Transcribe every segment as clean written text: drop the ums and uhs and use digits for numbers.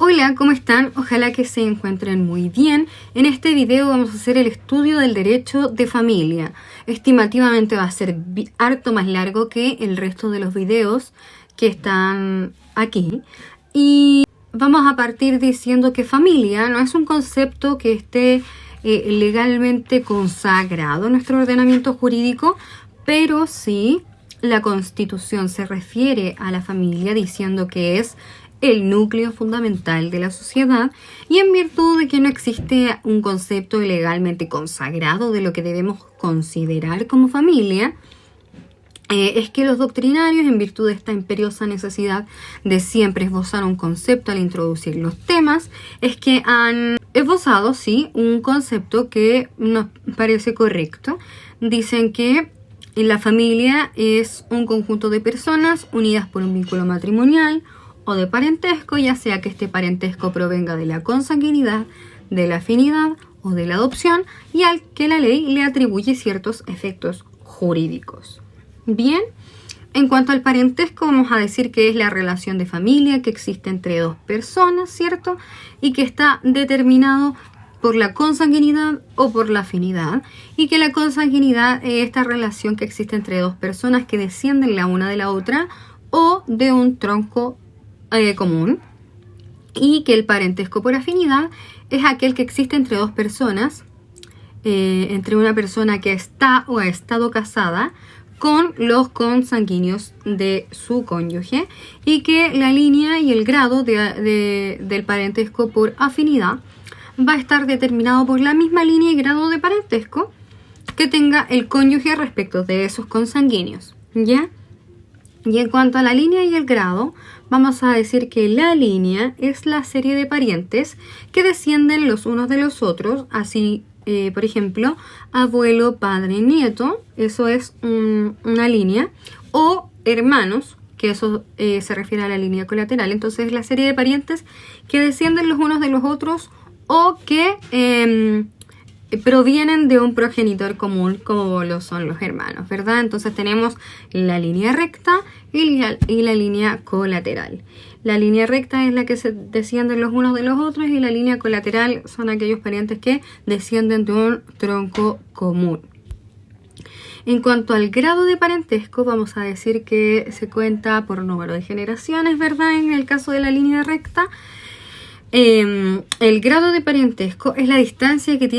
Hola, ¿cómo están? Ojalá que se encuentren muy bien. En este video vamos a hacer el estudio del derecho de familia. Estimativamente va a ser harto más largo que el resto de los videos que están aquí. Y vamos a partir diciendo que familia no es un concepto que esté legalmente consagrado en nuestro ordenamiento jurídico, pero sí la Constitución se refiere a la familia diciendo que es el núcleo fundamental de la sociedad, y en virtud de que no existe un concepto legalmente consagrado de lo que debemos considerar como familia, es que los doctrinarios, en virtud de esta imperiosa necesidad de siempre esbozar un concepto al introducir los temas, es que han esbozado, sí, un concepto que nos parece correcto. Dicen que la familia es un conjunto de personas unidas por un vínculo matrimonial o de parentesco, ya sea que este parentesco provenga de la consanguinidad, de la afinidad o de la adopción, y al que la ley le atribuye ciertos efectos jurídicos. Bien, en cuanto al parentesco, vamos a decir que es la relación de familia que existe entre dos personas, ¿cierto? Y que está determinado por la consanguinidad o por la afinidad, y que la consanguinidad es esta relación que existe entre dos personas que descienden la una de la otra o de un tronco común, y que el parentesco por afinidad es aquel que existe entre dos personas, entre una persona que está o ha estado casada con los consanguíneos de su cónyuge, y que la línea y el grado del parentesco por afinidad va a estar determinado por la misma línea y grado de parentesco que tenga el cónyuge respecto de esos consanguíneos, ¿ya? Y en cuanto a la línea y el grado, vamos a decir que la línea es la serie de parientes que descienden los unos de los otros, así, por ejemplo, abuelo, padre, nieto, eso es una línea, o hermanos, que eso se refiere a la línea colateral. Entonces, la serie de parientes que descienden los unos de los otros o que provienen de un progenitor común, como lo son los hermanos, ¿verdad? Entonces tenemos la línea recta y la línea colateral. La línea recta es la que se descienden los unos de los otros, y la línea colateral son aquellos parientes que descienden de un tronco común. En cuanto al grado de parentesco, vamos a decir que se cuenta por número de generaciones, ¿verdad? En el caso de la línea recta, el grado de parentesco es la distancia que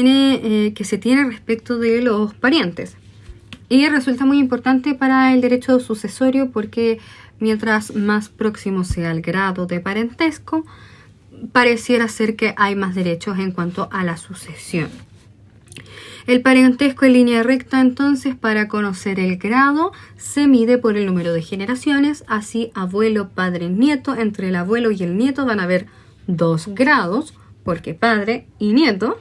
se tiene respecto de los parientes, y resulta muy importante para el derecho sucesorio porque mientras más próximo sea el grado de parentesco, pareciera ser que hay más derechos en cuanto a la sucesión. El parentesco en línea recta, entonces, para conocer el grado, se mide por el número de generaciones. Así, abuelo, padre, nieto, entre el abuelo y el nieto van a haber 2 grados, porque padre y nieto.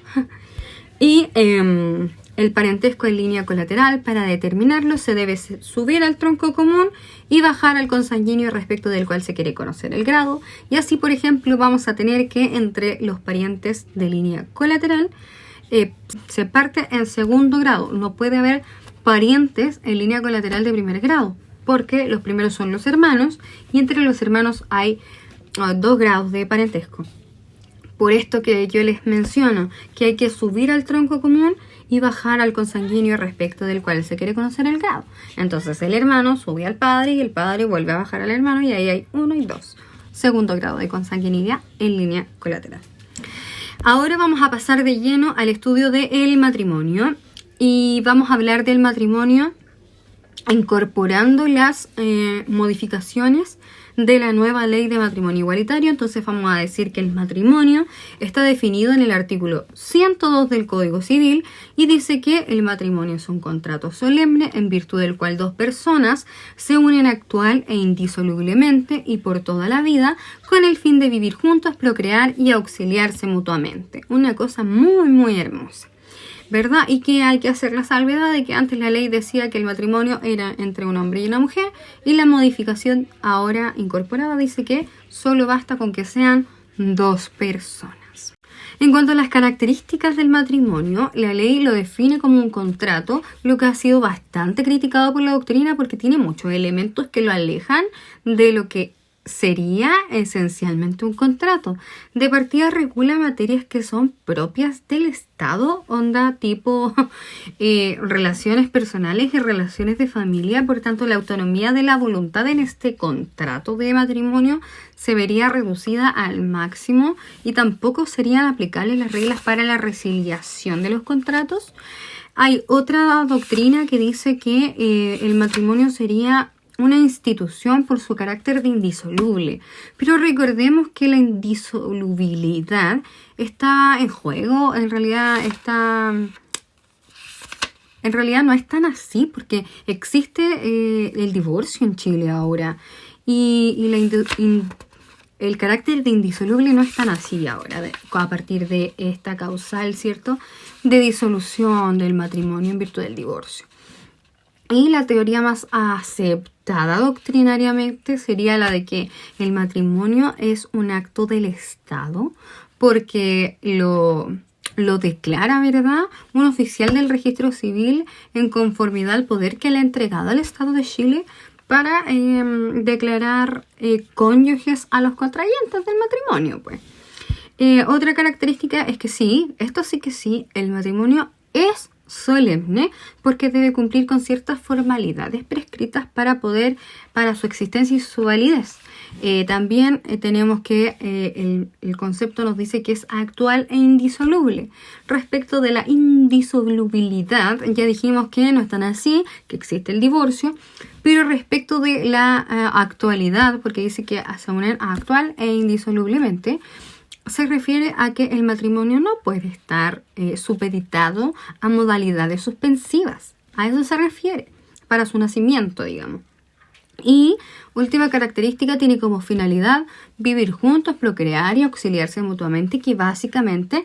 Y el parentesco en línea colateral, para determinarlo, se debe subir al tronco común y bajar al consanguíneo respecto del cual se quiere conocer el grado. Y así, por ejemplo, vamos a tener que entre los parientes de línea colateral se parte en segundo grado. No puede haber parientes en línea colateral de primer grado, porque los primeros son los hermanos, y entre los hermanos hay 2 grados de parentesco. Por esto que yo les menciono que hay que subir al tronco común y bajar al consanguíneo respecto del cual se quiere conocer el grado. Entonces el hermano sube al padre y el padre vuelve a bajar al hermano, y ahí hay 1 y 2. Segundo grado de consanguinidad en línea colateral. Ahora vamos a pasar de lleno al estudio del matrimonio, y vamos a hablar del matrimonio incorporando las modificaciones de la nueva ley de matrimonio igualitario. Entonces vamos a decir que el matrimonio está definido en el artículo 102 del Código Civil, y dice que el matrimonio es un contrato solemne en virtud del cual 2 personas se unen actual e indisolublemente y por toda la vida con el fin de vivir juntos, procrear y auxiliarse mutuamente. Una cosa muy muy hermosa, ¿verdad? Y que hay que hacer la salvedad de que antes la ley decía que el matrimonio era entre un hombre y una mujer, y la modificación ahora incorporada dice que solo basta con que sean 2 personas. En cuanto a las características del matrimonio, la ley lo define como un contrato, lo que ha sido bastante criticado por la doctrina porque tiene muchos elementos que lo alejan de lo que sería esencialmente un contrato. De partida regula materias que son propias del Estado, onda tipo relaciones personales y relaciones de familia. Por tanto, la autonomía de la voluntad en este contrato de matrimonio se vería reducida al máximo y tampoco serían aplicables las reglas para la resiliación de los contratos. Hay otra doctrina que dice que el matrimonio sería una institución por su carácter de indisoluble, pero recordemos que la indisolubilidad está en juego, en realidad no es tan así, porque existe el divorcio en Chile ahora y el carácter de indisoluble no es tan así ahora, a partir de esta causal, ¿cierto?, de disolución del matrimonio en virtud del divorcio. Y la teoría más aceptada doctrinariamente sería la de que el matrimonio es un acto del Estado porque lo declara, ¿verdad?, un oficial del registro civil en conformidad al poder que le ha entregado al Estado de Chile para declarar cónyuges a los contrayentes del matrimonio, pues. Otra característica es que sí, el matrimonio es solemne porque debe cumplir con ciertas formalidades prescritas para su existencia y su validez. También tenemos que el concepto nos dice que es actual e indisoluble. Respecto de la indisolubilidad, ya dijimos que no es tan así, que existe el divorcio, pero respecto de la actualidad, porque dice que se unen actual e indisolublemente, se refiere a que el matrimonio no puede estar supeditado a modalidades suspensivas. A eso se refiere, para su nacimiento, digamos. Y última característica, tiene como finalidad vivir juntos, procrear y auxiliarse mutuamente, que básicamente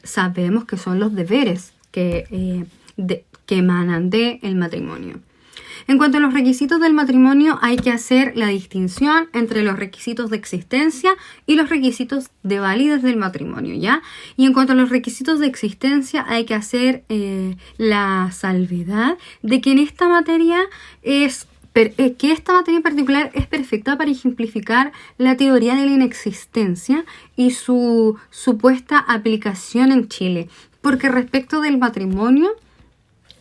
sabemos que son los deberes que emanan del matrimonio. En cuanto a los requisitos del matrimonio, hay que hacer la distinción entre los requisitos de existencia y los requisitos de validez del matrimonio, ¿ya? Y en cuanto a los requisitos de existencia, hay que hacer la salvedad de que en esta materia esta materia en particular es perfecta para ejemplificar la teoría de la inexistencia y su supuesta aplicación en Chile. Porque respecto del matrimonio,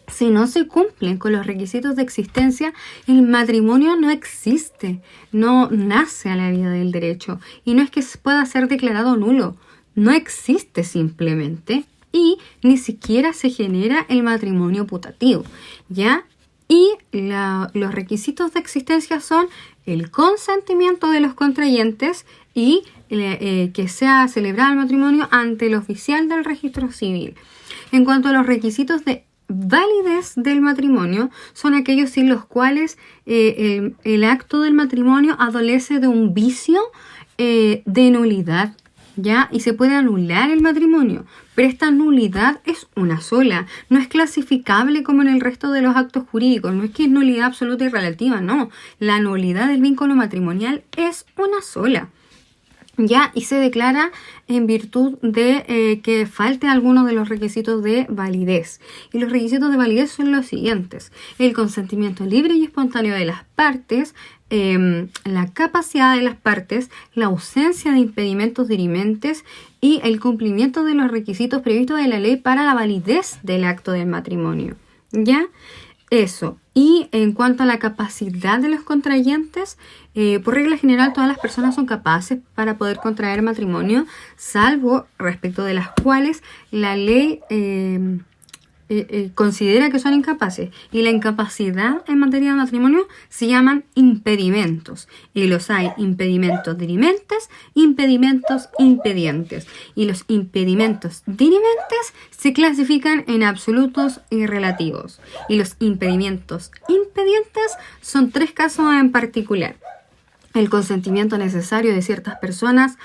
si no se cumplen con los requisitos de existencia, el matrimonio no existe, no nace a la vida del derecho y no es que pueda ser declarado nulo, no existe simplemente y ni siquiera se genera el matrimonio putativo, ¿ya? Y los requisitos de existencia son el consentimiento de los contrayentes y que sea celebrado el matrimonio ante el oficial del registro civil. En cuanto a los requisitos de validez del matrimonio, son aquellos sin los cuales el acto del matrimonio adolece de un vicio de nulidad, ¿ya? Y se puede anular el matrimonio, pero esta nulidad es una sola, no es clasificable como en el resto de los actos jurídicos, no es que es nulidad absoluta y relativa, no, la nulidad del vínculo matrimonial es una sola, ¿ya? Y se declara en virtud de que falte alguno de los requisitos de validez. Y los requisitos de validez son los siguientes: el consentimiento libre y espontáneo de las partes, la capacidad de las partes, la ausencia de impedimentos dirimentes y el cumplimiento de los requisitos previstos de la ley para la validez del acto del matrimonio, ¿ya? Eso. Y en cuanto a la capacidad de los contrayentes, por regla general todas las personas son capaces para poder contraer matrimonio, salvo respecto de las cuales la ley considera que son incapaces. Y la incapacidad en materia de matrimonio se llaman impedimentos. Y los hay impedimentos dirimentes, impedimentos impedientes. Y los impedimentos dirimentes se clasifican en absolutos y relativos. Y los impedimentos impedientes son 3 casos en particular: el consentimiento necesario de ciertas personas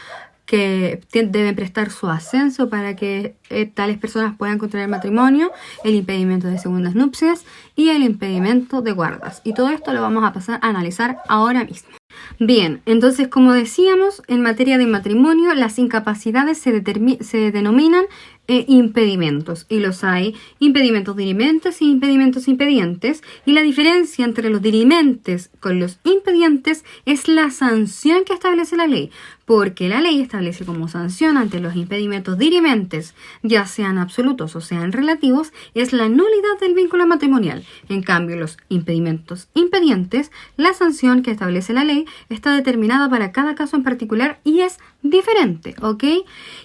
que deben prestar su ascenso para que tales personas puedan contraer matrimonio, el impedimento de segundas nupcias y el impedimento de guardas. Y todo esto lo vamos a pasar a analizar ahora mismo. Bien, entonces como decíamos, en materia de matrimonio, las incapacidades se denominan impedimentos, y los hay impedimentos dirimentes y impedimentos impedientes, y la diferencia entre los dirimentes con los impedientes es la sanción que establece la ley, porque la ley establece como sanción ante los impedimentos dirimentes, ya sean absolutos o sean relativos, es la nulidad del vínculo matrimonial. En cambio, los impedimentos impedientes, la sanción que establece la ley está determinada para cada caso en particular y es diferente, ¿ok?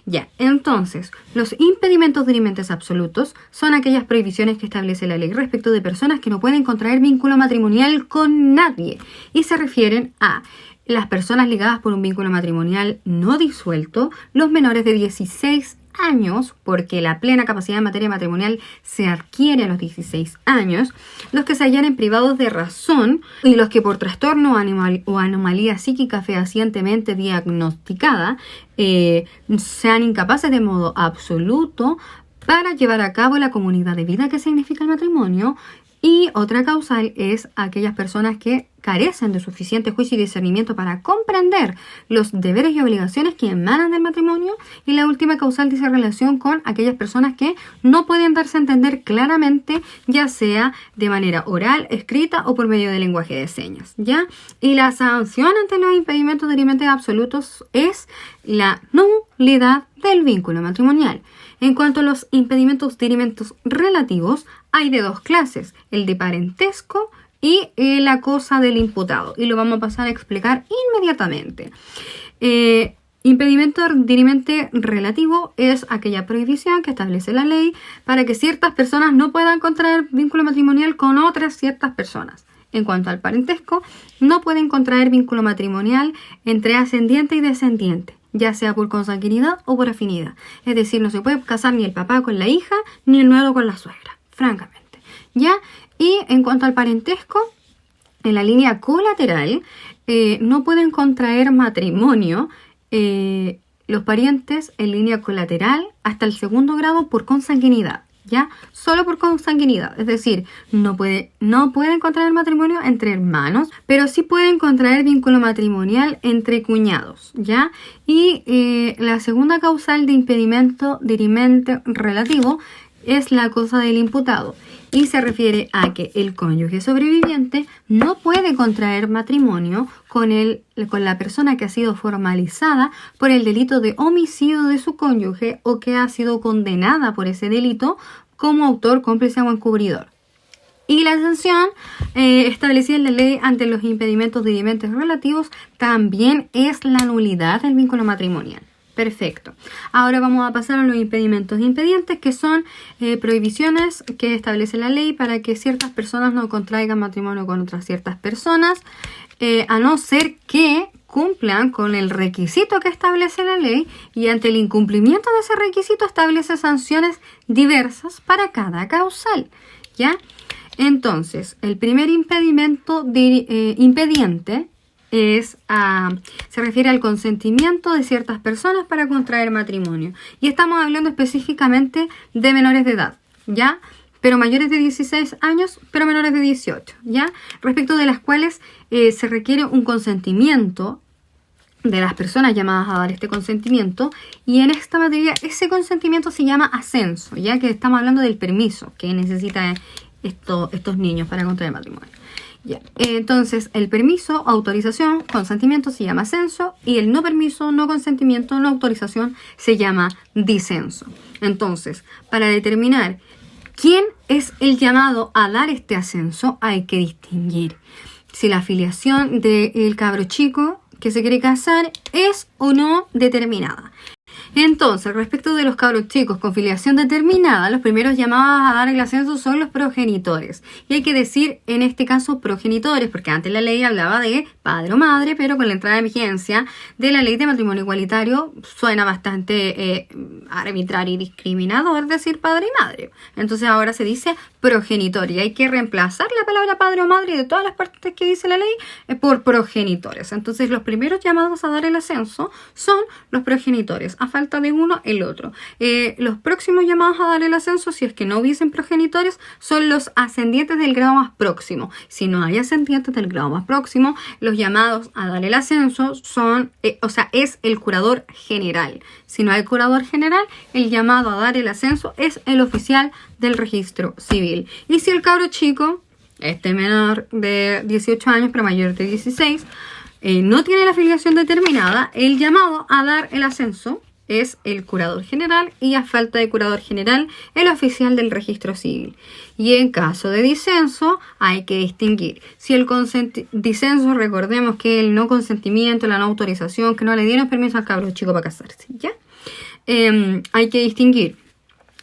Ya, entonces, los impedimentos dirimentes absolutos son aquellas prohibiciones que establece la ley respecto de personas que no pueden contraer vínculo matrimonial con nadie, y se refieren a las personas ligadas por un vínculo matrimonial no disuelto, los menores de 16 años, porque la plena capacidad en materia matrimonial se adquiere a los 16 años, los que se hallan privados de razón y los que por trastorno o anomalía psíquica fehacientemente diagnosticada sean incapaces de modo absoluto para llevar a cabo la comunidad de vida que significa el matrimonio. Y otra causal es aquellas personas que carecen de suficiente juicio y discernimiento para comprender los deberes y obligaciones que emanan del matrimonio. Y la última causal dice relación con aquellas personas que no pueden darse a entender claramente, ya sea de manera oral, escrita o por medio del lenguaje de señas, ¿ya? Y la sanción ante los impedimentos dirimentes absolutos es la nulidad del vínculo matrimonial. En cuanto a los impedimentos dirimentos relativos, hay de dos clases, el de parentesco y la cosa del imputado. Y lo vamos a pasar a explicar inmediatamente. Impedimento dirimente relativo es aquella prohibición que establece la ley para que ciertas personas no puedan contraer vínculo matrimonial con otras ciertas personas. En cuanto al parentesco, no pueden contraer vínculo matrimonial entre ascendiente y descendiente, ya sea por consanguinidad o por afinidad. Es decir, no se puede casar ni el papá con la hija, ni el nuero con la suegra, francamente, ¿ya? Y en cuanto al parentesco, en la línea colateral, no pueden contraer matrimonio los parientes en línea colateral hasta el segundo grado por consanguinidad, ¿ya? Solo por consanguinidad, es decir, no pueden contraer matrimonio entre hermanos, pero sí pueden contraer vínculo matrimonial entre cuñados, ¿ya? Y la segunda causal de impedimento dirimente relativo es la cosa del imputado, y se refiere a que el cónyuge sobreviviente no puede contraer matrimonio con la persona que ha sido formalizada por el delito de homicidio de su cónyuge o que ha sido condenada por ese delito como autor, cómplice o encubridor. Y la sanción establecida en la ley ante los impedimentos dirimentes relativos también es la nulidad del vínculo matrimonial. Perfecto. Ahora vamos a pasar a los impedimentos impedientes, que son prohibiciones que establece la ley para que ciertas personas no contraigan matrimonio con otras ciertas personas, a no ser que cumplan con el requisito que establece la ley, y ante el incumplimiento de ese requisito establece sanciones diversas para cada causal, ¿ya? Entonces, el primer impedimento impediente se refiere al consentimiento de ciertas personas para contraer matrimonio. Y estamos hablando específicamente de menores de edad, ¿ya? Pero mayores de 16 años, pero menores de 18, ¿ya? Respecto de las cuales se requiere un consentimiento de las personas llamadas a dar este consentimiento, y en esta materia ese consentimiento se llama ascenso, ya que estamos hablando del permiso que necesitan estos niños para contraer matrimonio. Ya. Entonces, el permiso, autorización, consentimiento se llama ascenso, y el no permiso, no consentimiento, no autorización se llama disenso. Entonces, para determinar quién es el llamado a dar este ascenso, hay que distinguir si la filiación del cabro chico que se quiere casar es o no determinada. Entonces, respecto de los cabros chicos con filiación determinada, los primeros llamados a dar el ascenso son los progenitores. Y hay que decir, en este caso, progenitores, porque antes la ley hablaba de padre o madre, pero con la entrada en vigencia de la ley de matrimonio igualitario suena bastante arbitrario y discriminador decir padre y madre. Entonces ahora se dice progenitor, y hay que reemplazar la palabra padre o madre de todas las partes que dice la ley por progenitores. Entonces los primeros llamados a dar el ascenso son los progenitores, a falta falta de uno, el otro. Los próximos llamados a dar el ascenso, si es que no hubiesen progenitores, son los ascendientes del grado más próximo. Si no hay ascendientes del grado más próximo, los llamados a dar el ascenso son, es el curador general. Si no hay curador general, el llamado a dar el ascenso es el oficial del registro civil. Y si el cabro chico, este menor de 18 años pero mayor de 16, no tiene la afiliación determinada, el llamado a dar el ascenso es el curador general y a falta de curador general, el oficial del registro civil. Y en caso de disenso hay que distinguir. Si el disenso, recordemos que el no consentimiento, la no autorización, que no le dieron permiso al cabro chico para casarse, ¿ya? Hay que distinguir.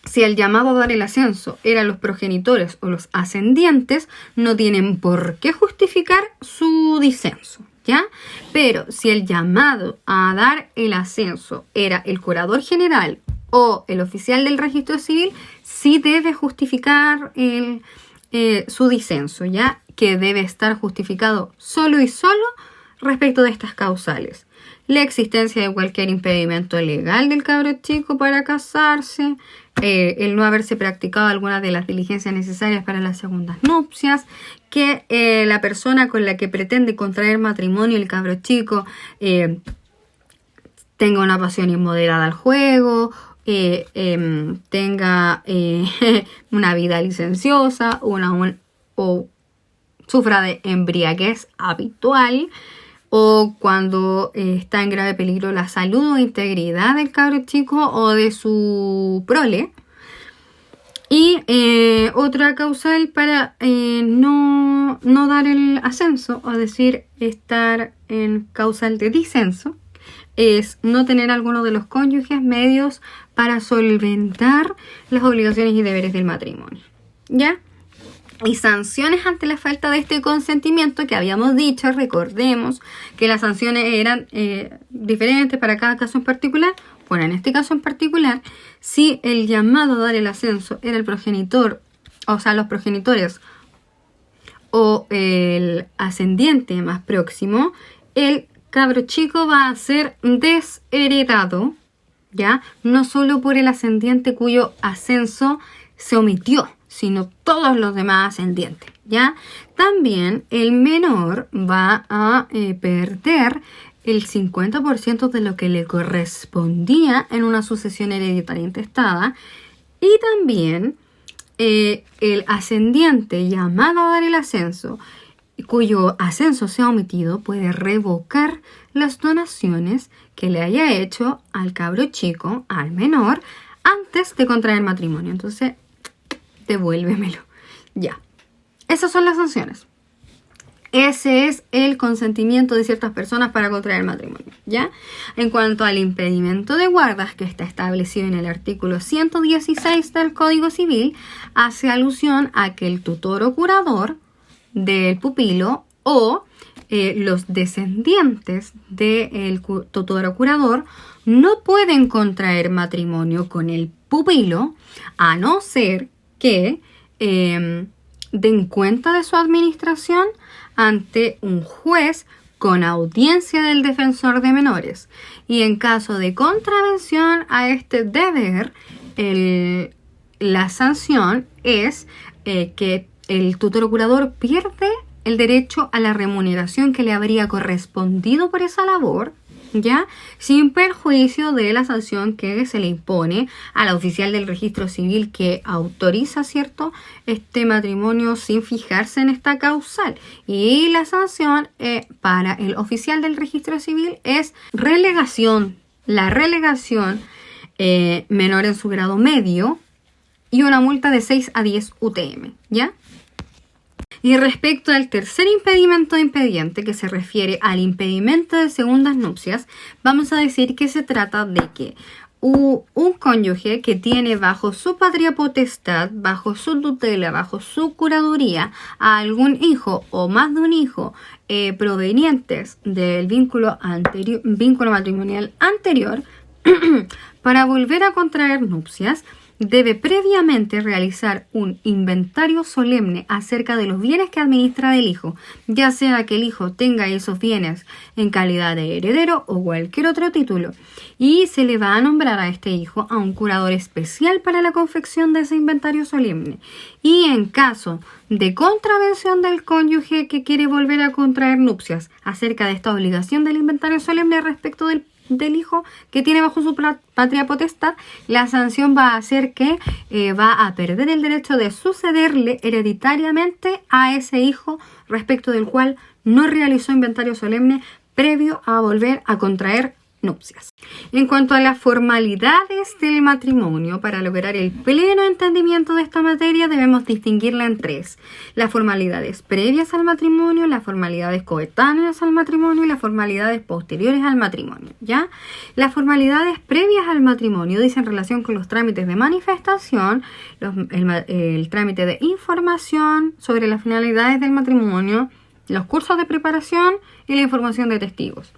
Si el llamado a dar el ascenso eran los progenitores o los ascendientes, no tienen por qué justificar su disenso, ¿ya? Pero si el llamado a dar el ascenso era el curador general o el oficial del registro civil, sí debe justificar su disenso, ¿ya? Que debe estar justificado solo y solo respecto de estas causales. La existencia de cualquier impedimento legal del cabro chico para casarse, el no haberse practicado alguna de las diligencias necesarias para las segundas nupcias, que la persona con la que pretende contraer matrimonio, el cabro chico, tenga una pasión inmoderada al juego, tenga una vida licenciosa o sufra de embriaguez habitual, o cuando está en grave peligro la salud o integridad del cabro chico o de su prole. Y otra causal para no dar el ascenso, o decir, estar en causal de disenso, es no tener alguno de los cónyuges medios para solventar las obligaciones y deberes del matrimonio, ¿ya? Y sanciones ante la falta de este consentimiento que habíamos dicho, recordemos que las sanciones eran diferentes para cada caso en particular. Bueno, en este caso en particular, si el llamado a dar el ascenso era el progenitor, o sea, los progenitores o el ascendiente más próximo, el cabro chico va a ser desheredado, ¿ya? No solo por el ascendiente cuyo ascenso se omitió, sino todos los demás ascendientes, ¿ya? También el menor va a perder el 50% de lo que le correspondía en una sucesión hereditaria intestada, y también el ascendiente llamado a dar el ascenso, cuyo ascenso se ha omitido, puede revocar las donaciones que le haya hecho al cabro chico, al menor, antes de contraer matrimonio. Entonces, devuélvemelo. Ya. Esas son las sanciones. Ese es el consentimiento de ciertas personas para contraer matrimonio, ¿ya? En cuanto al impedimento de guardas, que está establecido en el artículo 116 del Código Civil, hace alusión a que el tutor o curador del pupilo o los descendientes del tutor o curador no pueden contraer matrimonio con el pupilo, a no ser que den cuenta de su administración ante un juez con audiencia del defensor de menores. Y en caso de contravención a este deber, la sanción es que el tutor o curador pierde el derecho a la remuneración que le habría correspondido por esa labor, ¿ya? Sin perjuicio de la sanción que se le impone al oficial del registro civil que autoriza, ¿cierto?, este matrimonio sin fijarse en esta causal. Y la sanción para el oficial del registro civil es relegación, la relegación menor en su grado medio y una multa de 6 a 10 UTM, ¿ya? Y respecto al tercer impedimento impediente, que se refiere al impedimento de segundas nupcias, vamos a decir que se trata de que un cónyuge que tiene bajo su patria potestad, bajo su tutela, bajo su curaduría a algún hijo o más de un hijo provenientes del vínculo matrimonial anterior, para volver a contraer nupcias, debe previamente realizar un inventario solemne acerca de los bienes que administra el hijo, ya sea que el hijo tenga esos bienes en calidad de heredero o cualquier otro título, y se le va a nombrar a este hijo a un curador especial para la confección de ese inventario solemne. Y en caso de contravención del cónyuge que quiere volver a contraer nupcias acerca de esta obligación del inventario solemne respecto del hijo que tiene bajo su patria potestad, la sanción va a ser que va a perder el derecho de sucederle hereditariamente a ese hijo respecto del cual no realizó inventario solemne previo a volver a contraer nupcias. En cuanto a las formalidades del matrimonio, para lograr el pleno entendimiento de esta materia debemos distinguirla en tres: las formalidades previas al matrimonio, las formalidades coetáneas al matrimonio y las formalidades posteriores al matrimonio. ¿Ya? Las formalidades previas al matrimonio dicen relación con los trámites de manifestación, el trámite de información sobre las finalidades del matrimonio, los cursos de preparación y la información de testigos.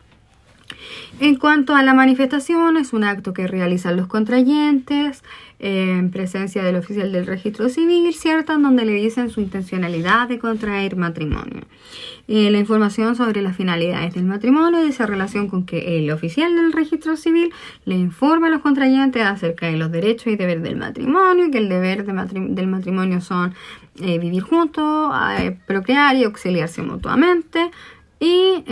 En cuanto a la manifestación, es un acto que realizan los contrayentes en presencia del oficial del registro civil, ¿cierto?, en donde le dicen su intencionalidad de contraer matrimonio. La información sobre las finalidades del matrimonio dice relación con que el oficial del registro civil le informa a los contrayentes acerca de los derechos y deberes del matrimonio, y que el deber del matrimonio son vivir juntos, procrear y auxiliarse mutuamente. Y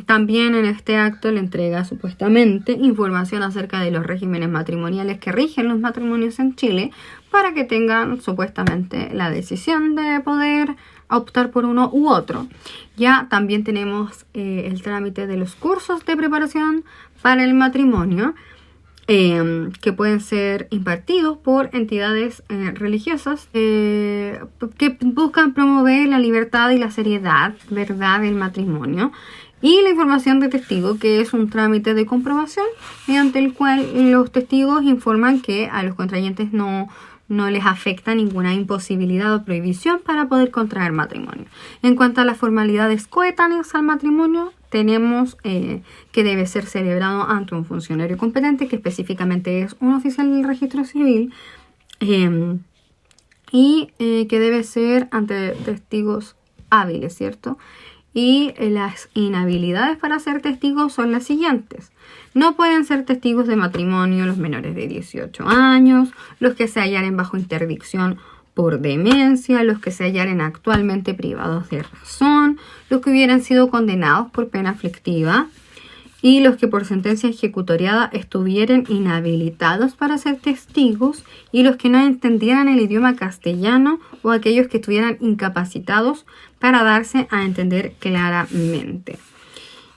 también en este acto le entrega supuestamente información acerca de los regímenes matrimoniales que rigen los matrimonios en Chile, para que tengan supuestamente la decisión de poder optar por uno u otro. Ya también tenemos el trámite de los cursos de preparación para el matrimonio, que pueden ser impartidos por entidades religiosas que buscan promover la libertad y la seriedad, ¿verdad?, del matrimonio. Y la información de testigo, que es un trámite de comprobación mediante el cual los testigos informan que a los contrayentes no les afecta ninguna imposibilidad o prohibición para poder contraer matrimonio. En cuanto a las formalidades coetáneas al matrimonio, tenemos que debe ser celebrado ante un funcionario competente, que específicamente es un oficial del registro civil, y que debe ser ante testigos hábiles, ¿cierto? Y las inhabilidades para ser testigos son las siguientes: no pueden ser testigos de matrimonio los menores de 18 años, los que se hallaren bajo interdicción por demencia, los que se hallaren actualmente privados de razón, los que hubieran sido condenados por pena aflictiva y los que por sentencia ejecutoriada estuvieran inhabilitados para ser testigos, y los que no entendieran el idioma castellano o aquellos que estuvieran incapacitados para darse a entender claramente.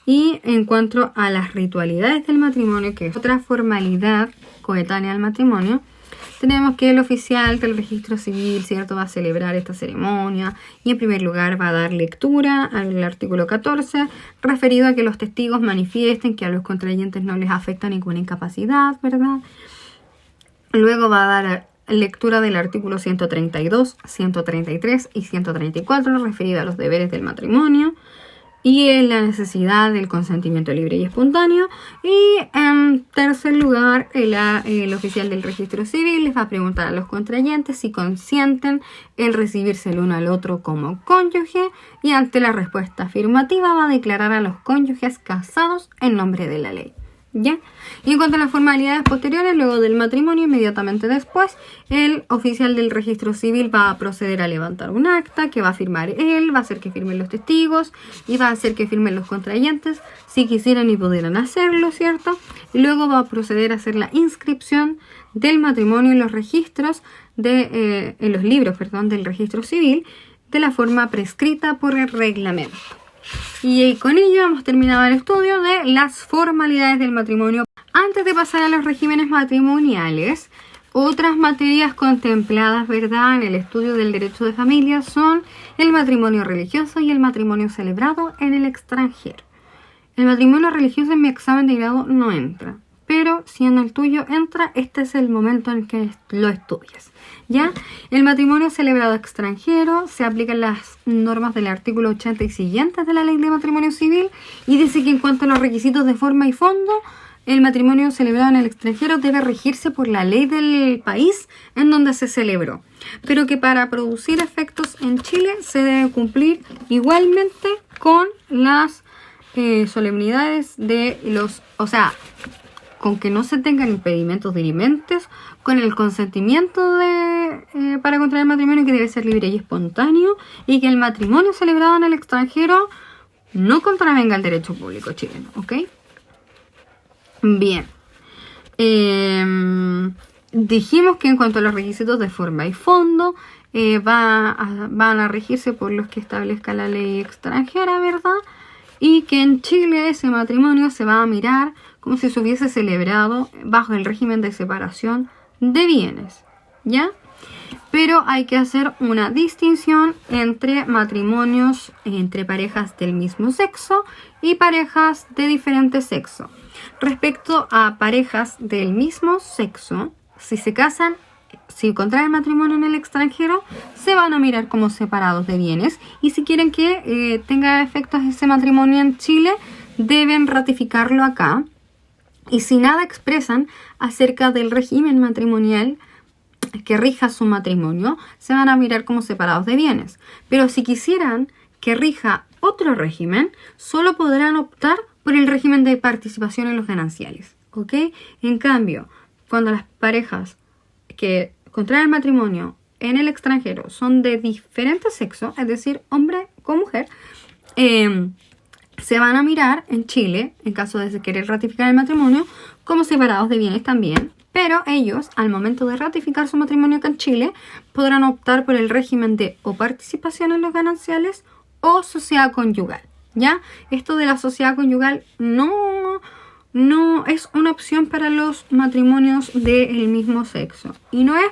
Y en cuanto a las ritualidades del matrimonio, que es otra formalidad coetánea al matrimonio, tenemos que el oficial del registro civil, ¿cierto?, va a celebrar esta ceremonia, y en primer lugar va a dar lectura al artículo 14, referido a que los testigos manifiesten que a los contrayentes no les afecta ninguna incapacidad, ¿verdad? Luego va a dar lectura del artículo 132, 133 y 134, referido a los deberes del matrimonio y en la necesidad del consentimiento libre y espontáneo. Y en tercer lugar, el oficial del registro civil les va a preguntar a los contrayentes si consienten en recibirse el uno al otro como cónyuge, y ante la respuesta afirmativa va a declarar a los cónyuges casados en nombre de la ley. ¿Ya? Y en cuanto a las formalidades posteriores, luego del matrimonio, inmediatamente después, el oficial del registro civil va a proceder a levantar un acta que va a firmar él, va a hacer que firmen los testigos y va a hacer que firmen los contrayentes si quisieran y pudieran hacerlo, ¿cierto? Y luego va a proceder a hacer la inscripción del matrimonio en los registros en los libros, del registro civil, de la forma prescrita por el reglamento. Y con ello hemos terminado el estudio de las formalidades del matrimonio. Antes de pasar a los regímenes matrimoniales, otras materias contempladas, ¿verdad?, en el estudio del derecho de familia son el matrimonio religioso y el matrimonio celebrado en el extranjero. El matrimonio religioso en mi examen de grado no entra, pero si en el tuyo entra, este es el momento en que lo estudias. ¿Ya? El matrimonio celebrado extranjero se aplican las normas del artículo 80 y siguientes de la Ley de Matrimonio Civil, y dice que en cuanto a los requisitos de forma y fondo, el matrimonio celebrado en el extranjero debe regirse por la ley del país en donde se celebró, pero que para producir efectos en Chile se debe cumplir igualmente con las solemnidades de los, o sea, con que no se tengan impedimentos dirimente, con el consentimiento para contraer matrimonio que debe ser libre y espontáneo, y que el matrimonio celebrado en el extranjero no contravenga el derecho público chileno, ¿ok? Bien. Dijimos que en cuanto a los requisitos de forma y fondo, van a regirse por los que establezca la ley extranjera, ¿verdad? Y que en Chile ese matrimonio se va a mirar como si se hubiese celebrado bajo el régimen de separación de bienes, ¿ya? Pero hay que hacer una distinción entre matrimonios entre parejas del mismo sexo y parejas de diferente sexo. Respecto a parejas del mismo sexo, si se casan, si contraen matrimonio en el extranjero, se van a mirar como separados de bienes, y si quieren que tenga efectos ese matrimonio en Chile, deben ratificarlo acá. Y si nada expresan acerca del régimen matrimonial que rija su matrimonio, se van a mirar como separados de bienes. Pero si quisieran que rija otro régimen, solo podrán optar por el régimen de participación en los gananciales, ¿ok? En cambio, cuando las parejas que contraen matrimonio en el extranjero son de diferente sexo, es decir, hombre con mujer, se van a mirar en Chile, en caso de querer ratificar el matrimonio, como separados de bienes también, pero ellos, al momento de ratificar su matrimonio acá en Chile, podrán optar por el régimen de o participación en los gananciales o sociedad conyugal, ¿ya? Esto de la sociedad conyugal no es una opción para los matrimonios del mismo sexo, y no es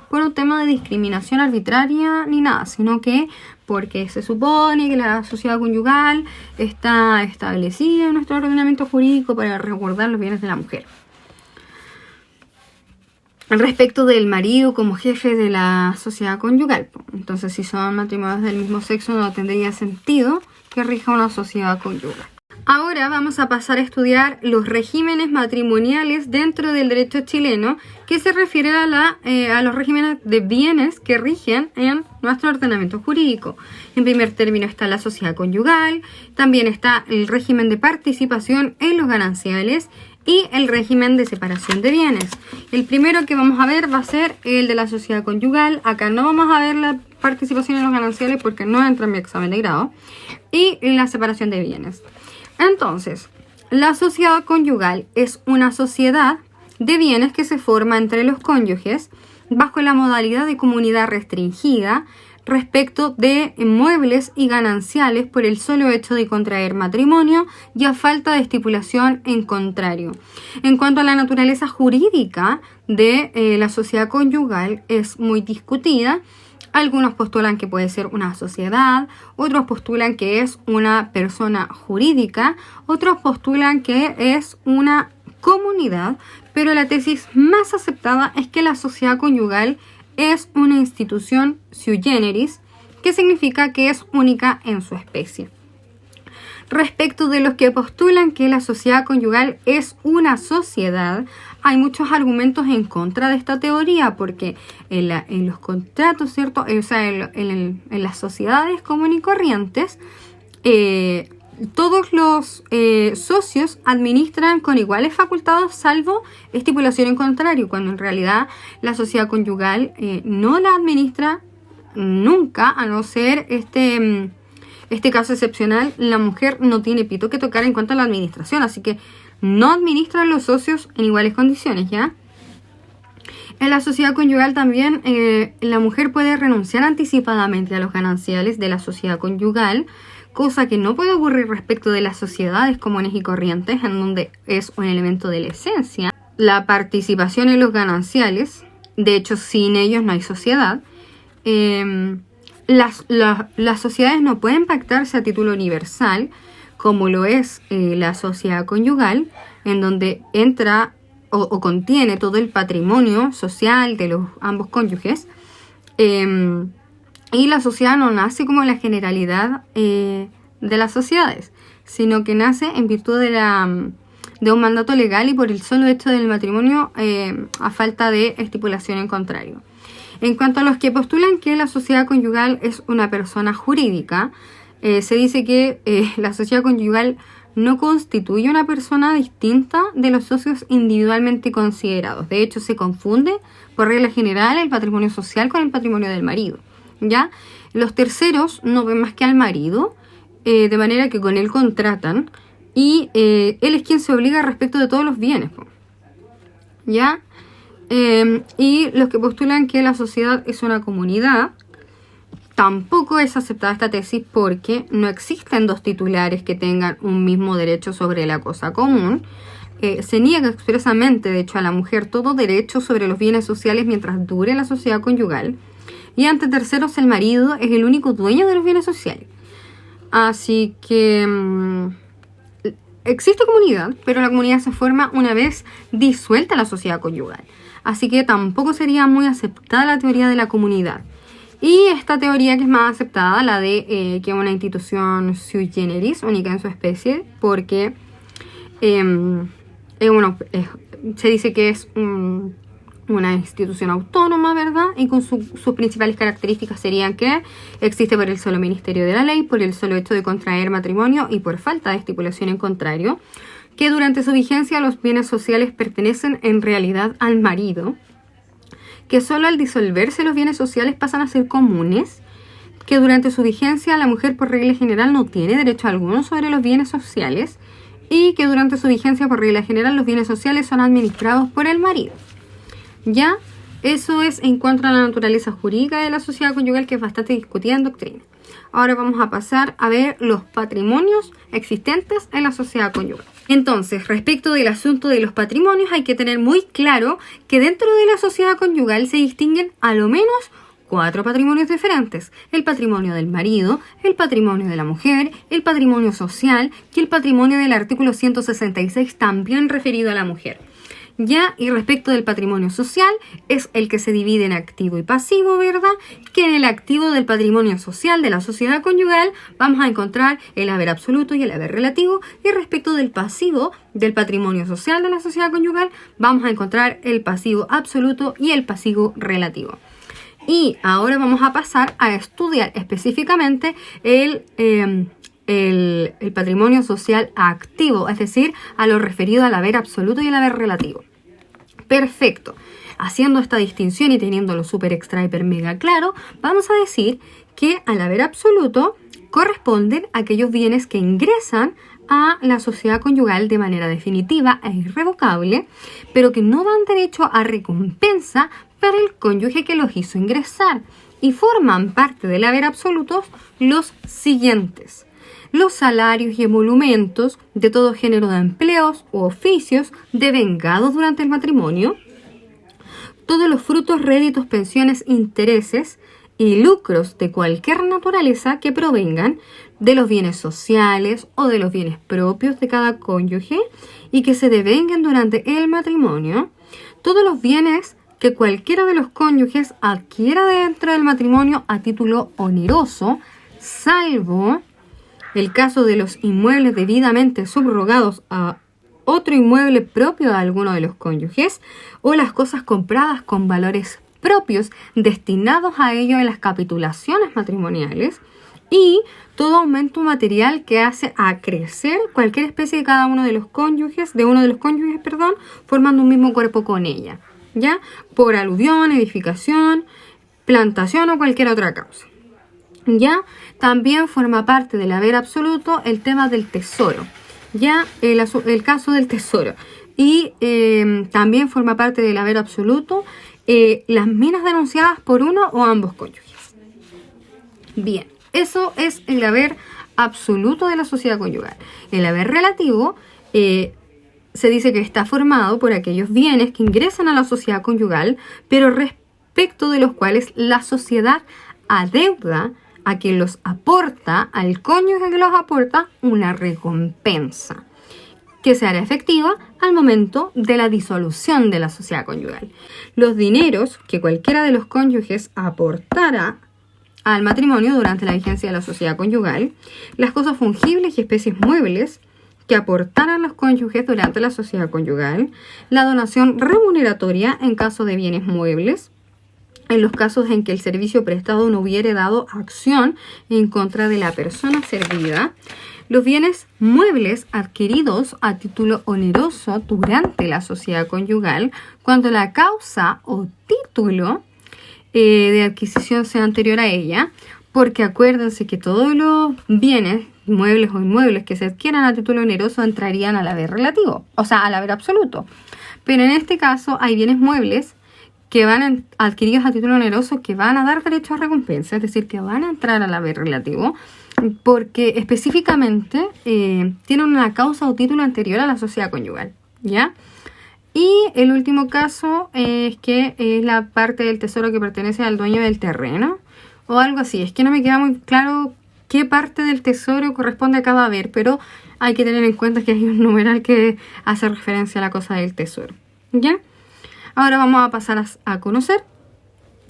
por un tema de discriminación arbitraria ni nada, sino que porque se supone que la sociedad conyugal está establecida en nuestro ordenamiento jurídico para resguardar los bienes de la mujer. Respecto del marido como jefe de la sociedad conyugal, entonces si son matrimonios del mismo sexo no tendría sentido que rija una sociedad conyugal. Ahora vamos a pasar a estudiar los regímenes matrimoniales dentro del derecho chileno, que se refiere a los regímenes de bienes que rigen en nuestro ordenamiento jurídico. En primer término está la sociedad conyugal, también está el régimen de participación en los gananciales y el régimen de separación de bienes. El primero que vamos a ver va a ser el de la sociedad conyugal. Acá no vamos a ver la participación en los gananciales porque no entra en mi examen de grado. Y la separación de bienes. Entonces, la sociedad conyugal es una sociedad de bienes que se forma entre los cónyuges bajo la modalidad de comunidad restringida respecto de inmuebles y gananciales por el solo hecho de contraer matrimonio y a falta de estipulación en contrario. En cuanto a la naturaleza jurídica de la sociedad conyugal, es muy discutida. Algunos postulan que puede ser una sociedad, otros postulan que es una persona jurídica, otros postulan que es una comunidad, pero la tesis más aceptada es que la sociedad conyugal es una institución sui generis, que significa que es única en su especie. Respecto de los que postulan que la sociedad conyugal es una sociedad, hay muchos argumentos en contra de esta teoría, porque en los contratos, ¿cierto? O sea, en las sociedades comunes y corrientes, todos los socios administran con iguales facultades, salvo estipulación en contrario, cuando en realidad la sociedad conyugal no la administra nunca, a no ser este caso excepcional. La mujer no tiene pito que tocar en cuanto a la administración, así que no administran los socios en iguales condiciones, ¿ya? En la sociedad conyugal también la mujer puede renunciar anticipadamente a los gananciales de la sociedad conyugal, cosa que no puede ocurrir respecto de las sociedades comunes y corrientes, en donde es un elemento de la esencia la participación en los gananciales. De hecho, sin ellos no hay sociedad. Las sociedades no pueden pactarse a título universal, como lo es la sociedad conyugal, en donde entra o contiene todo el patrimonio social de los ambos cónyuges. Y la sociedad no nace como la generalidad de las sociedades, sino que nace en virtud de de un mandato legal y por el solo hecho del matrimonio a falta de estipulación en contrario. En cuanto a los que postulan que la sociedad conyugal es una persona jurídica, se dice que la sociedad conyugal no constituye una persona distinta de los socios individualmente considerados. De hecho, se confunde, por regla general, el patrimonio social con el patrimonio del marido, ¿ya? Los terceros no ven más que al marido, de manera que con él contratan, y él es quien se obliga respecto de todos los bienes, ¿ya? Y los que postulan que la sociedad es una comunidad, tampoco es aceptada esta tesis porque no existen dos titulares que tengan un mismo derecho sobre la cosa común. Se niega expresamente, de hecho, a la mujer todo derecho sobre los bienes sociales mientras dure la sociedad conyugal. Y ante terceros, el marido es el único dueño de los bienes sociales. Así que existe comunidad, pero la comunidad se forma una vez disuelta la sociedad conyugal. Así que tampoco sería muy aceptada la teoría de la comunidad. Y esta teoría que es más aceptada, la de que es una institución sui generis, única en su especie, porque se dice que es una institución autónoma, ¿verdad? Y con sus principales características serían que existe por el solo ministerio de la ley, por el solo hecho de contraer matrimonio y por falta de estipulación en contrario, que durante su vigencia los bienes sociales pertenecen en realidad al marido, que solo al disolverse los bienes sociales pasan a ser comunes, que durante su vigencia la mujer por regla general no tiene derecho alguno sobre los bienes sociales y que durante su vigencia por regla general los bienes sociales son administrados por el marido. Ya, eso es en cuanto a la naturaleza jurídica de la sociedad conyugal, que es bastante discutida en doctrina. Ahora vamos a pasar a ver los patrimonios existentes en la sociedad conyugal. Entonces, respecto del asunto de los patrimonios, hay que tener muy claro que dentro de la sociedad conyugal se distinguen a lo menos 4 patrimonios diferentes: el patrimonio del marido, el patrimonio de la mujer, el patrimonio social y el patrimonio del artículo 166 también referido a la mujer. Ya, y respecto del patrimonio social, es el que se divide en activo y pasivo, ¿verdad? Que en el activo del patrimonio social de la sociedad conyugal vamos a encontrar el haber absoluto y el haber relativo, y respecto del pasivo del patrimonio social de la sociedad conyugal vamos a encontrar el pasivo absoluto y el pasivo relativo. Y ahora vamos a pasar a estudiar específicamente el patrimonio social activo, es decir, a lo referido al haber absoluto y el haber relativo. Perfecto. Haciendo esta distinción y teniéndolo súper extra, hiper, mega claro, vamos a decir que al haber absoluto corresponden aquellos bienes que ingresan a la sociedad conyugal de manera definitiva e irrevocable, pero que no dan derecho a recompensa para el cónyuge que los hizo ingresar, y forman parte del haber absoluto los siguientes: los salarios y emolumentos de todo género de empleos u oficios devengados durante el matrimonio, todos los frutos, réditos, pensiones, intereses y lucros de cualquier naturaleza que provengan de los bienes sociales o de los bienes propios de cada cónyuge y que se devenguen durante el matrimonio, todos los bienes que cualquiera de los cónyuges adquiera dentro del matrimonio a título oneroso, salvo el caso de los inmuebles debidamente subrogados a otro inmueble propio de alguno de los cónyuges, o las cosas compradas con valores propios destinados a ello en las capitulaciones matrimoniales, y todo aumento material que hace acrecer cualquier especie de cada uno de los cónyuges, formando un mismo cuerpo con ella, ¿ya? Por aluvión, edificación, plantación o cualquier otra causa. Ya también forma parte del haber absoluto el tema del tesoro, ya el caso del tesoro, y también forma parte del haber absoluto las minas denunciadas por uno o ambos cónyuges. Bien, eso es el haber absoluto de la sociedad conyugal. El haber relativo se dice que está formado por aquellos bienes que ingresan a la sociedad conyugal, pero respecto de los cuales la sociedad adeuda a quien los aporta, al cónyuge que los aporta, una recompensa que se hará efectiva al momento de la disolución de la sociedad conyugal. Los dineros que cualquiera de los cónyuges aportara al matrimonio durante la vigencia de la sociedad conyugal, las cosas fungibles y especies muebles que aportaran los cónyuges durante la sociedad conyugal, la donación remuneratoria en caso de bienes muebles, en los casos en que el servicio prestado no hubiere dado acción en contra de la persona servida, los bienes muebles adquiridos a título oneroso durante la sociedad conyugal, cuando la causa o título de adquisición sea anterior a ella, porque acuérdense que todos los bienes, muebles o inmuebles que se adquieran a título oneroso entrarían al haber relativo, o sea, al haber absoluto. Pero en este caso hay bienes muebles que van adquiridos a título oneroso que van a dar derecho a recompensa, es decir, que van a entrar al haber relativo, porque específicamente tienen una causa o título anterior a la sociedad conyugal, ¿ya? Y el último caso es que es la parte del tesoro que pertenece al dueño del terreno, o algo así. Es que no me queda muy claro qué parte del tesoro corresponde a cada haber, pero hay que tener en cuenta que hay un numeral que hace referencia a la cosa del tesoro, ¿ya? Ahora vamos a pasar a conocer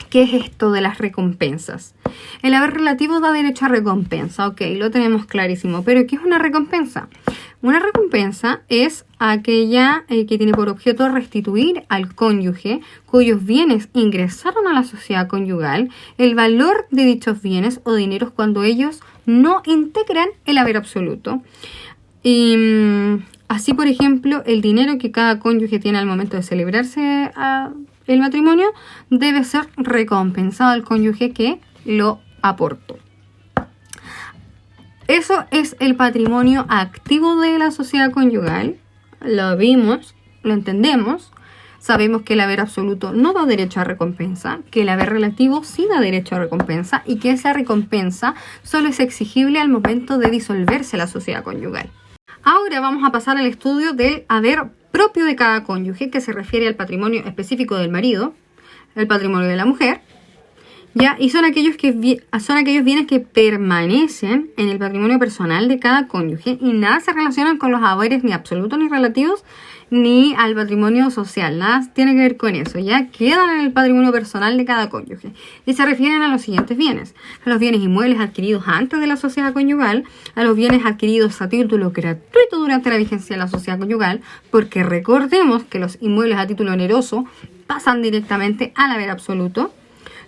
qué es esto de las recompensas. El haber relativo da derecho a recompensa, ok, lo tenemos clarísimo, pero ¿qué es una recompensa? Una recompensa es aquella que tiene por objeto restituir al cónyuge cuyos bienes ingresaron a la sociedad conyugal el valor de dichos bienes o dineros cuando ellos no integran el haber absoluto. Así, por ejemplo, el dinero que cada cónyuge tiene al momento de celebrarse el matrimonio debe ser recompensado al cónyuge que lo aportó. Eso es el patrimonio activo de la sociedad conyugal. Lo vimos, lo entendemos. Sabemos que el haber absoluto no da derecho a recompensa, que el haber relativo sí da derecho a recompensa y que esa recompensa solo es exigible al momento de disolverse la sociedad conyugal. Ahora vamos a pasar al estudio del haber propio de cada cónyuge, que se refiere al patrimonio específico del marido, el patrimonio de la mujer, ¿ya? Y son aquellos bienes que permanecen en el patrimonio personal de cada cónyuge y nada se relacionan con los haberes ni absolutos ni relativos ni al patrimonio social, nada tiene que ver con eso, ya quedan en el patrimonio personal de cada cónyuge y se refieren a los siguientes bienes: a los bienes inmuebles adquiridos antes de la sociedad conyugal, a los bienes adquiridos a título gratuito durante la vigencia de la sociedad conyugal, porque recordemos que los inmuebles a título oneroso pasan directamente al haber absoluto.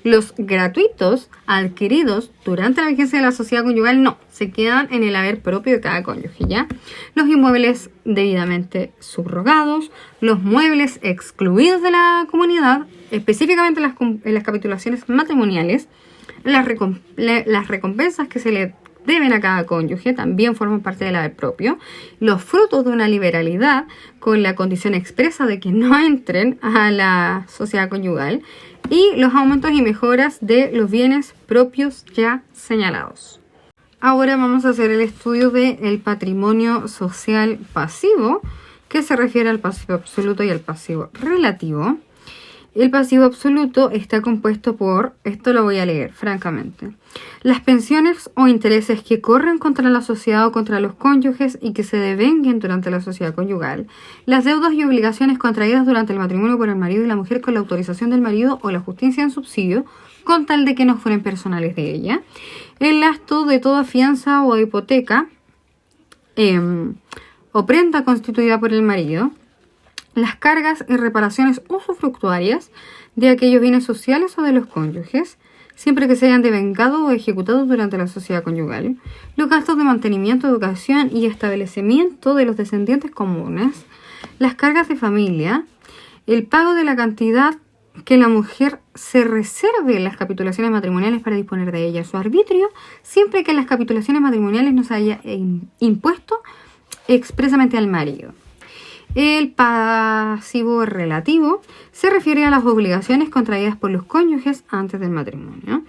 Los gratuitos adquiridos durante la vigencia de la sociedad conyugal no, se quedan en el haber propio de cada cónyuge, ¿ya? Los inmuebles debidamente subrogados, los muebles excluidos de la comunidad, específicamente en las capitulaciones matrimoniales, las recompensas que se le deben a cada cónyuge también forman parte del haber propio, los frutos de una liberalidad con la condición expresa de que no entren a la sociedad conyugal, y los aumentos y mejoras de los bienes propios ya señalados. Ahora vamos a hacer el estudio del patrimonio social pasivo, que se refiere al pasivo absoluto y al pasivo relativo. El pasivo absoluto está compuesto por, esto lo voy a leer francamente, las pensiones o intereses que corren contra la sociedad o contra los cónyuges y que se devenguen durante la sociedad conyugal, las deudas y obligaciones contraídas durante el matrimonio por el marido y la mujer con la autorización del marido o la justicia en subsidio, con tal de que no fueren personales de ella, el gasto de toda fianza o hipoteca o prenda constituida por el marido, las cargas y reparaciones usufructuarias de aquellos bienes sociales o de los cónyuges, siempre que se hayan devengado o ejecutado durante la sociedad conyugal, los gastos de mantenimiento, educación y establecimiento de los descendientes comunes, las cargas de familia, el pago de la cantidad que la mujer se reserve en las capitulaciones matrimoniales para disponer de ella a su arbitrio, siempre que en las capitulaciones matrimoniales no se haya impuesto expresamente al marido. El pasivo relativo se refiere a las obligaciones contraídas por los cónyuges antes del matrimonio.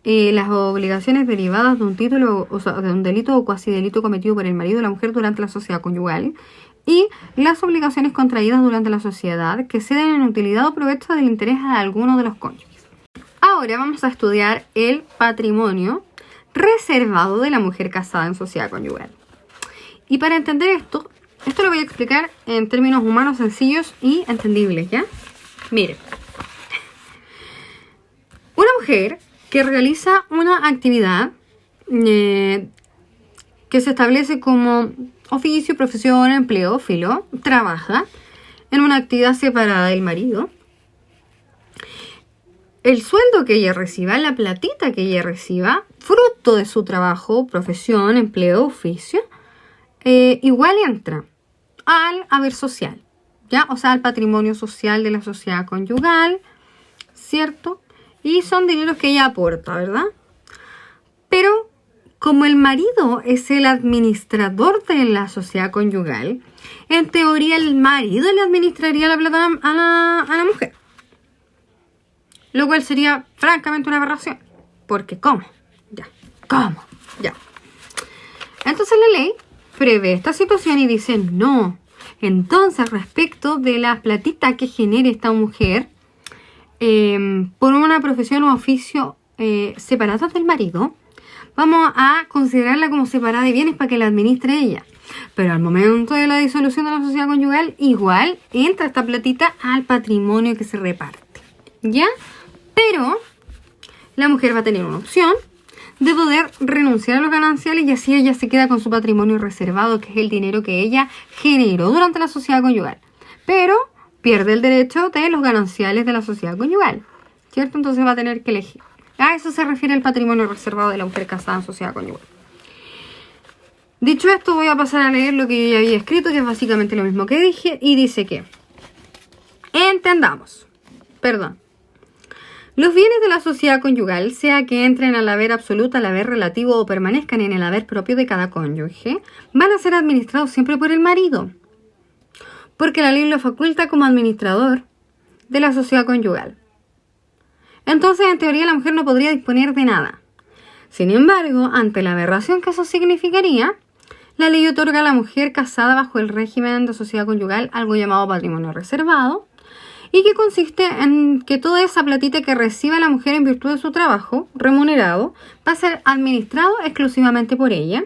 Las obligaciones derivadas de un título, o sea, de un delito o cuasi delito cometido por el marido o la mujer durante la sociedad conyugal. Y las obligaciones contraídas durante la sociedad que ceden en utilidad o provecho del interés a alguno de los cónyuges. Ahora vamos a estudiar el patrimonio reservado de la mujer casada en sociedad conyugal. Y para entender esto lo voy a explicar en términos humanos sencillos y entendibles, ¿ya? Miren. Una mujer que realiza una actividad que se establece como oficio, profesión, empleo, filo, trabaja en una actividad separada del marido, el sueldo que ella reciba, la platita que ella reciba, fruto de su trabajo, profesión, empleo, oficio, igual entra al haber social, ¿ya? O sea, al patrimonio social de la sociedad conyugal, ¿cierto? Y son dineros que ella aporta, ¿verdad? Pero como el marido es el administrador de la sociedad conyugal, en teoría el marido le administraría la plata a la mujer. Lo cual sería francamente una aberración. Porque ¿cómo? Ya. ¿Cómo? Ya. Entonces la ley prevé esta situación y dice no. Entonces, respecto de la platita que genere esta mujer por una profesión o oficio separados del marido, vamos a considerarla como separada de bienes para que la administre ella. Pero al momento de la disolución de la sociedad conyugal, igual entra esta platita al patrimonio que se reparte. ¿Ya? Pero la mujer va a tener una opción de poder renunciar a los gananciales y así ella se queda con su patrimonio reservado, que es el dinero que ella generó durante la sociedad conyugal. Pero pierde el derecho de los gananciales de la sociedad conyugal, ¿cierto? Entonces va a tener que elegir. A eso se refiere el patrimonio reservado de la mujer casada en sociedad conyugal. Dicho esto, voy a pasar a leer lo que yo ya había escrito, que es básicamente lo mismo que dije, y dice que los bienes de la sociedad conyugal, sea que entren al haber absoluto, al haber relativo o permanezcan en el haber propio de cada cónyuge, van a ser administrados siempre por el marido, porque la ley lo faculta como administrador de la sociedad conyugal. Entonces, en teoría, la mujer no podría disponer de nada. Sin embargo, ante la aberración que eso significaría, la ley otorga a la mujer casada bajo el régimen de sociedad conyugal algo llamado patrimonio reservado, y que consiste en que toda esa platita que reciba la mujer en virtud de su trabajo remunerado va a ser administrado exclusivamente por ella,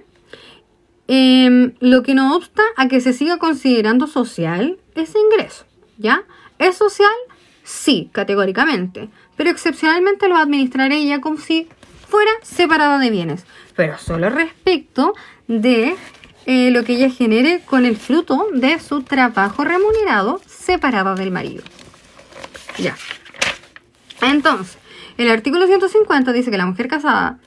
lo que no obsta a que se siga considerando social ese ingreso, ¿ya? ¿Es social? Sí, categóricamente, pero excepcionalmente lo va a administrar ella como si fuera separada de bienes, pero solo respecto de lo que ella genere con el fruto de su trabajo remunerado separada del marido. Ya. Entonces, el artículo 150 dice que la mujer casada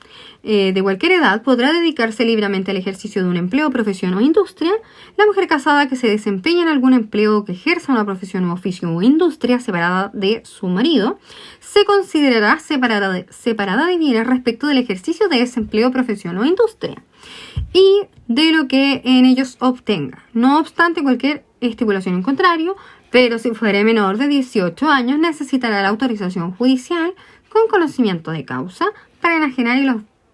de cualquier edad podrá dedicarse libremente al ejercicio de un empleo, profesión o industria. La mujer casada que se desempeña en algún empleo o que ejerza una profesión o oficio o industria separada de su marido se considerará separada de bienes respecto del ejercicio de ese empleo, profesión o industria y de lo que en ellos obtenga. No obstante cualquier estipulación en contrario, pero si fuera menor de 18 años necesitará la autorización judicial con conocimiento de causa para enajenar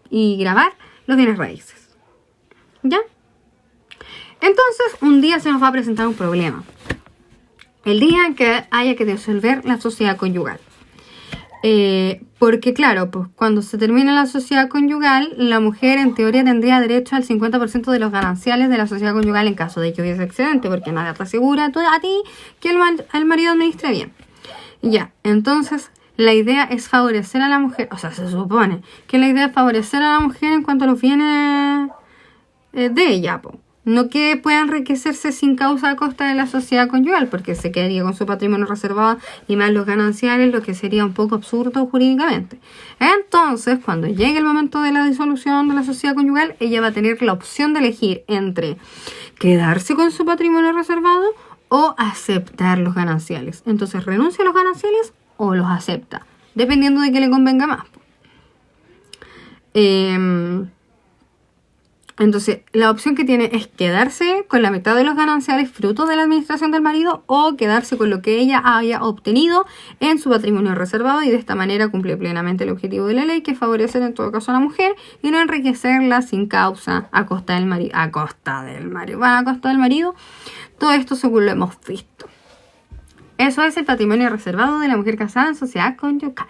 y gravar los bienes raíces. ¿Ya? Entonces, un día se nos va a presentar un problema. El día en que haya que disolver la sociedad conyugal. Porque claro, pues cuando se termina la sociedad conyugal, la mujer en teoría tendría derecho al 50% de los gananciales de la sociedad conyugal en caso de que hubiese excedente, porque nadie te asegura a ti que el marido administre bien. Ya, entonces la idea es favorecer a la mujer, o sea, se supone que la idea es favorecer a la mujer en cuanto a los bienes de ella, po. No que pueda enriquecerse sin causa a costa de la sociedad conyugal, porque se quedaría con su patrimonio reservado y más los gananciales, lo que sería un poco absurdo jurídicamente. Entonces, cuando llegue el momento de la disolución de la sociedad conyugal, ella va a tener la opción de elegir entre quedarse con su patrimonio reservado o aceptar los gananciales. Entonces, renuncia a los gananciales o los acepta, dependiendo de qué le convenga más. Entonces, la opción que tiene es quedarse con la mitad de los gananciales fruto de la administración del marido o quedarse con lo que ella haya obtenido en su patrimonio reservado y de esta manera cumple plenamente el objetivo de la ley, que es favorecer en todo caso a la mujer y no enriquecerla sin causa a costa del marido. A costa del marido. Todo esto según lo hemos visto. Eso es el patrimonio reservado de la mujer casada en sociedad conyugal.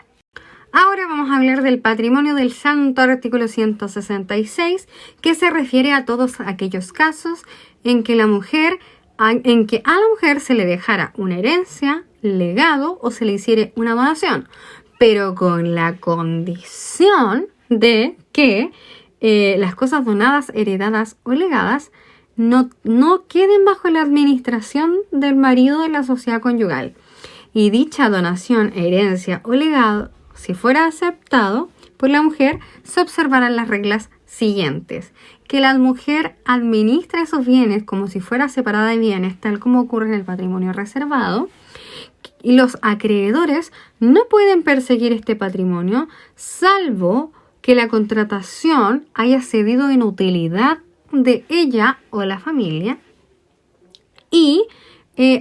Ahora vamos a hablar del patrimonio del santo artículo 166, que se refiere a todos aquellos casos en que a la mujer se le dejara una herencia, legado o se le hiciera una donación, pero con la condición de que las cosas donadas, heredadas o legadas no queden bajo la administración del marido en la sociedad conyugal. Y dicha donación, herencia o legado, si fuera aceptado por la mujer, se observarán las reglas siguientes. Que la mujer administra esos bienes como si fuera separada de bienes, tal como ocurre en el patrimonio reservado. Y los acreedores no pueden perseguir este patrimonio, salvo que la contratación haya cedido en utilidad de ella o la familia, y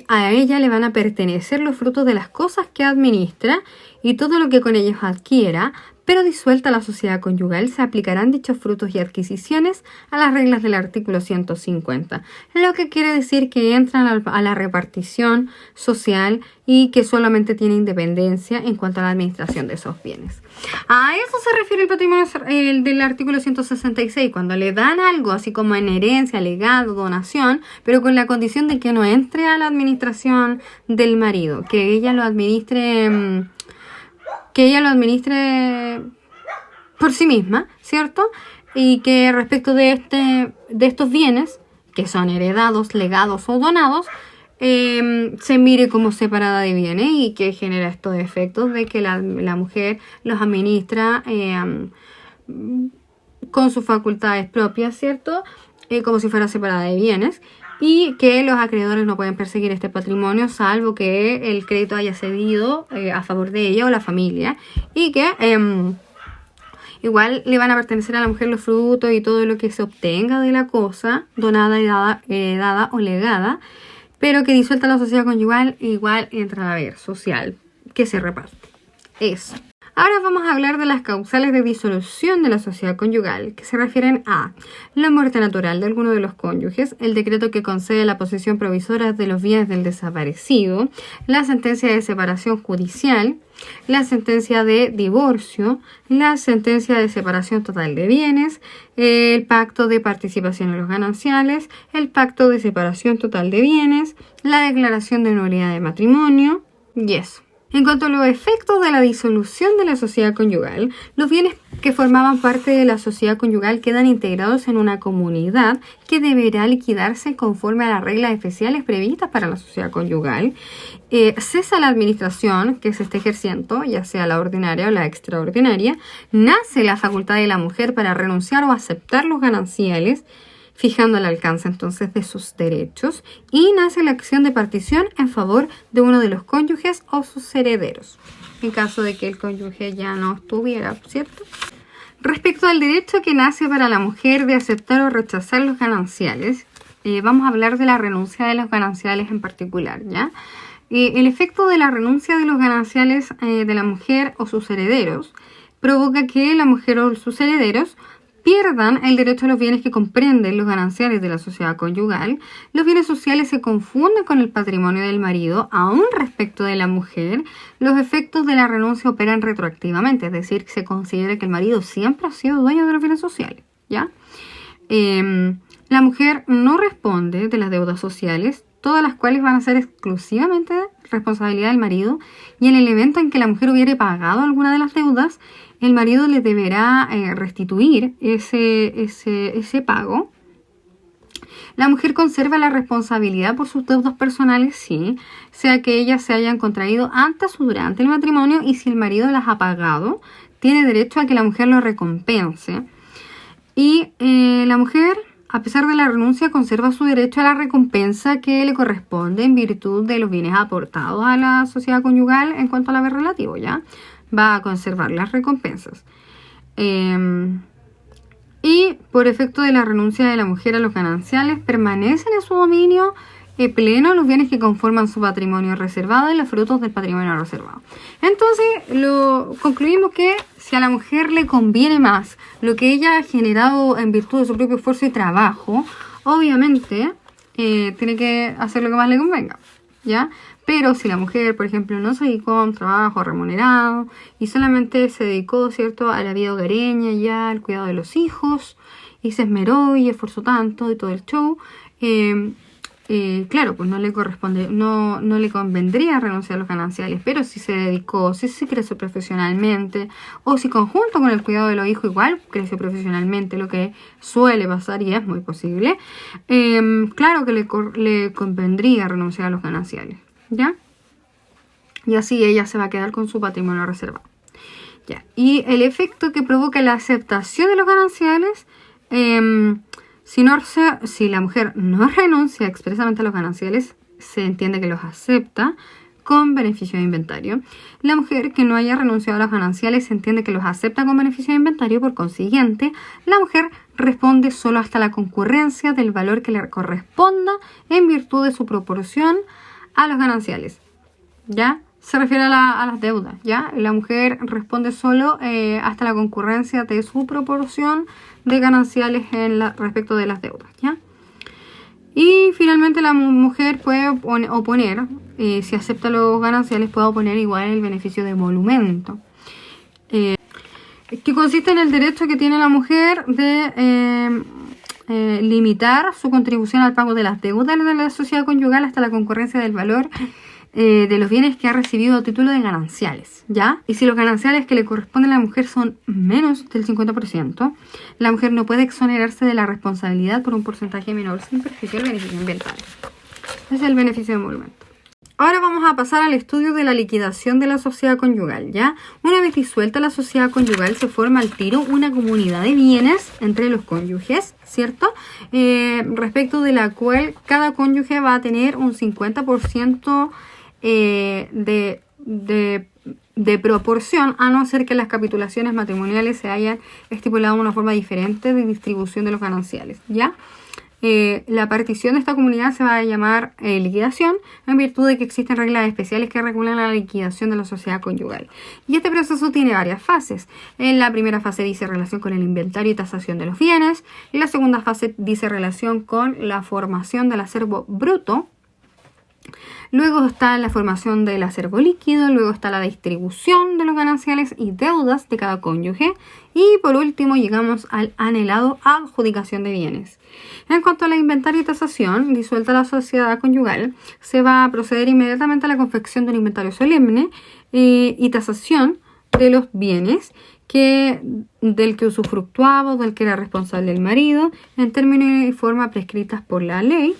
a ella le van a pertenecer los frutos de las cosas que administra y todo lo que con ellos adquiera, pero disuelta la sociedad conyugal se aplicarán dichos frutos y adquisiciones a las reglas del artículo 150, lo que quiere decir que entran a la repartición social y que solamente tiene independencia en cuanto a la administración de esos bienes. A eso se refiere el patrimonio del artículo 166, cuando le dan algo así como en herencia, legado, donación, pero con la condición de que no entre a la administración del marido, que ella lo administre por sí misma, ¿cierto? Y que respecto de estos bienes, que son heredados, legados o donados, se mire como separada de bienes, y que genera estos efectos de que la mujer los administra con sus facultades propias, ¿cierto? Como si fuera separada de bienes, y que los acreedores no pueden perseguir este patrimonio salvo que el crédito haya cedido a favor de ella o la familia, y que igual le van a pertenecer a la mujer los frutos y todo lo que se obtenga de la cosa donada, heredada o legada, pero que disuelta la sociedad conyugal igual entra a haber social que se reparte. Eso. Ahora vamos a hablar de las causales de disolución de la sociedad conyugal, que se refieren a la muerte natural de alguno de los cónyuges, el decreto que concede la posesión provisoria de los bienes del desaparecido, la sentencia de separación judicial, la sentencia de divorcio, la sentencia de separación total de bienes, el pacto de participación en los gananciales, el pacto de separación total de bienes, la declaración de nulidad de matrimonio y eso. En cuanto a los efectos de la disolución de la sociedad conyugal, los bienes que formaban parte de la sociedad conyugal quedan integrados en una comunidad que deberá liquidarse conforme a las reglas especiales previstas para la sociedad conyugal. Cesa la administración que se esté ejerciendo, ya sea la ordinaria o la extraordinaria. Nace la facultad de la mujer para renunciar o aceptar los gananciales, fijando el alcance entonces de sus derechos, y nace la acción de partición en favor de uno de los cónyuges o sus herederos, en caso de que el cónyuge ya no estuviera, ¿cierto? Respecto al derecho que nace para la mujer de aceptar o rechazar los gananciales, vamos a hablar de la renuncia de los gananciales en particular, ¿ya? El efecto de la renuncia de los gananciales de la mujer o sus herederos provoca que la mujer o sus herederos pierdan el derecho a los bienes que comprenden los gananciales de la sociedad conyugal. Los bienes sociales se confunden con el patrimonio del marido, aún respecto de la mujer. Los efectos de la renuncia operan retroactivamente, es decir, que se considera que el marido siempre ha sido dueño de los bienes sociales, ¿ya? La mujer no responde de las deudas sociales, todas las cuales van a ser exclusivamente responsabilidad del marido, y en el evento en que la mujer hubiere pagado alguna de las deudas, el marido le deberá restituir ese pago. La mujer conserva la responsabilidad por sus deudas personales, sí, sea que ellas se hayan contraído antes o durante el matrimonio, y si el marido las ha pagado, tiene derecho a que la mujer lo recompense. Y la mujer, a pesar de la renuncia, conserva su derecho a la recompensa que le corresponde en virtud de los bienes aportados a la sociedad conyugal en cuanto al haber relativo, ¿ya? Va a conservar las recompensas. Y por efecto de la renuncia de la mujer a los gananciales, permanecen en su dominio pleno los bienes que conforman su patrimonio reservado y los frutos del patrimonio reservado. Entonces, concluimos que si a la mujer le conviene más lo que ella ha generado en virtud de su propio esfuerzo y trabajo, obviamente tiene que hacer lo que más le convenga, ¿ya? Pero si la mujer, por ejemplo, no se dedicó a un trabajo remunerado y solamente se dedicó, ¿cierto?, a la vida hogareña, ya al cuidado de los hijos, y se esmeró y esforzó tanto y todo el show, claro, pues no le corresponde, no le convendría renunciar a los gananciales, pero si se dedicó, si creció profesionalmente, o si conjunto con el cuidado de los hijos igual creció profesionalmente, lo que suele pasar y es muy posible, claro que le convendría renunciar a los gananciales, ¿ya? Y así ella se va a quedar con su patrimonio reservado. Ya. Y el efecto que provoca la aceptación de los gananciales, si la mujer no renuncia expresamente a los gananciales, se entiende que los acepta con beneficio de inventario. La mujer que no haya renunciado a los gananciales se entiende que los acepta con beneficio de inventario. Por consiguiente, la mujer responde solo hasta la concurrencia del valor que le corresponda en virtud de su proporción a los gananciales. ¿Ya? Se refiere a las deudas, ¿ya? La mujer responde solo hasta la concurrencia de su proporción de gananciales respecto de las deudas, ¿ya? Y finalmente la mujer puede oponer, si acepta los gananciales, puede oponer igual el beneficio de emolumento, que consiste en el derecho que tiene la mujer de limitar su contribución al pago de las deudas de la sociedad conyugal hasta la concurrencia del valor de los bienes que ha recibido a título de gananciales, ¿ya? Y si los gananciales que le corresponden a la mujer son menos del 50%, la mujer no puede exonerarse de la responsabilidad por un porcentaje menor sin perjuicio del beneficio ambiental. Ese es el beneficio de emolumento. Ahora vamos a pasar al estudio de la liquidación de la sociedad conyugal, ¿ya? Una vez disuelta la sociedad conyugal, se forma al tiro una comunidad de bienes entre los cónyuges, ¿cierto? Respecto de la cual cada cónyuge va a tener un 50% de proporción, a no ser que las capitulaciones matrimoniales se hayan estipulado una forma diferente de distribución de los gananciales, ¿ya? La partición de esta comunidad se va a llamar liquidación, en virtud de que existen reglas especiales que regulan la liquidación de la sociedad conyugal. Y este proceso tiene varias fases. En la primera fase dice relación con el inventario y tasación de los bienes. En la segunda fase dice relación con la formación del acervo bruto. Luego está la formación del acervo líquido, luego está la distribución de los gananciales y deudas de cada cónyuge y por último llegamos al anhelado adjudicación de bienes. En cuanto a la inventario y tasación, disuelta la sociedad conyugal, se va a proceder inmediatamente a la confección de un inventario solemne y tasación de los bienes del que usufructuaba o del que era responsable el marido en términos y forma prescritas por la ley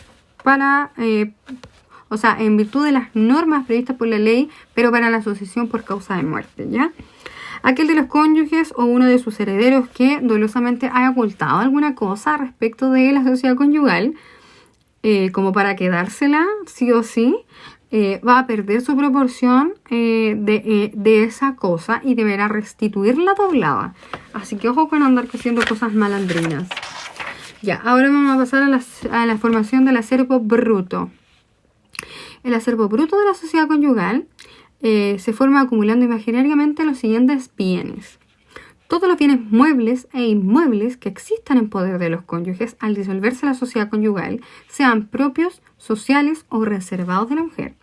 en virtud de las normas previstas por la ley, pero para la sucesión por causa de muerte, ¿ya? Aquel de los cónyuges o uno de sus herederos que dolosamente haya ocultado alguna cosa respecto de la sociedad conyugal, como para quedársela, sí o sí, va a perder su proporción de esa cosa y deberá restituirla doblada. Así que ojo con andar haciendo cosas malandrinas. Ya, ahora vamos a pasar a la formación del acervo bruto. El acervo bruto de la sociedad conyugal se forma acumulando imaginariamente los siguientes bienes. Todos los bienes muebles e inmuebles que existan en poder de los cónyuges al disolverse la sociedad conyugal, sean propios, sociales o reservados de la mujer.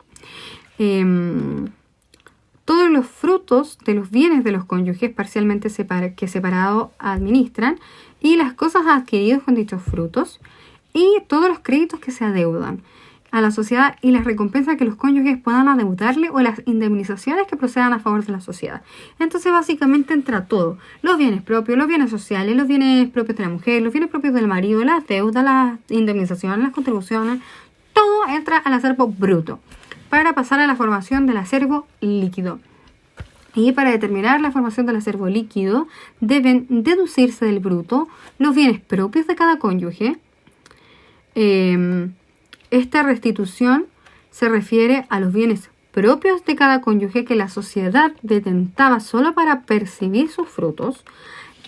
Todos los frutos de los bienes de los cónyuges parcialmente separados administran y las cosas adquiridas con dichos frutos y todos los créditos que se adeudan a la sociedad y las recompensas que los cónyuges puedan adeudarle o las indemnizaciones que procedan a favor de la sociedad. Entonces básicamente entra todo: los bienes propios, los bienes sociales, los bienes propios de la mujer, los bienes propios del marido, las deudas, las indemnizaciones, las contribuciones, todo entra al acervo bruto para pasar a la formación del acervo líquido. Y para determinar la formación del acervo líquido deben deducirse del bruto los bienes propios de cada cónyuge. Esta restitución se refiere a los bienes propios de cada cónyuge que la sociedad detentaba solo para percibir sus frutos.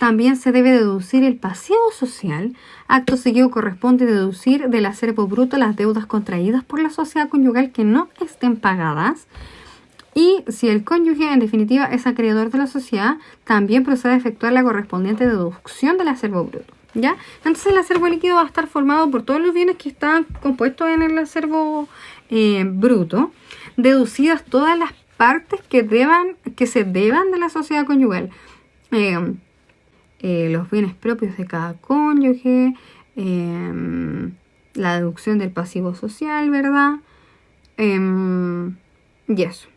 También se debe deducir el pasivo social. Acto seguido corresponde deducir del acervo bruto las deudas contraídas por la sociedad conyugal que no estén pagadas. Y si el cónyuge en definitiva es acreedor de la sociedad, también procede a efectuar la correspondiente deducción del acervo bruto, ¿ya? Entonces el acervo líquido va a estar formado por todos los bienes que están compuestos en el acervo bruto, deducidas todas las partes que se deban de la sociedad conyugal. Los bienes propios de cada cónyuge, la deducción del pasivo social, ¿verdad? Y eso.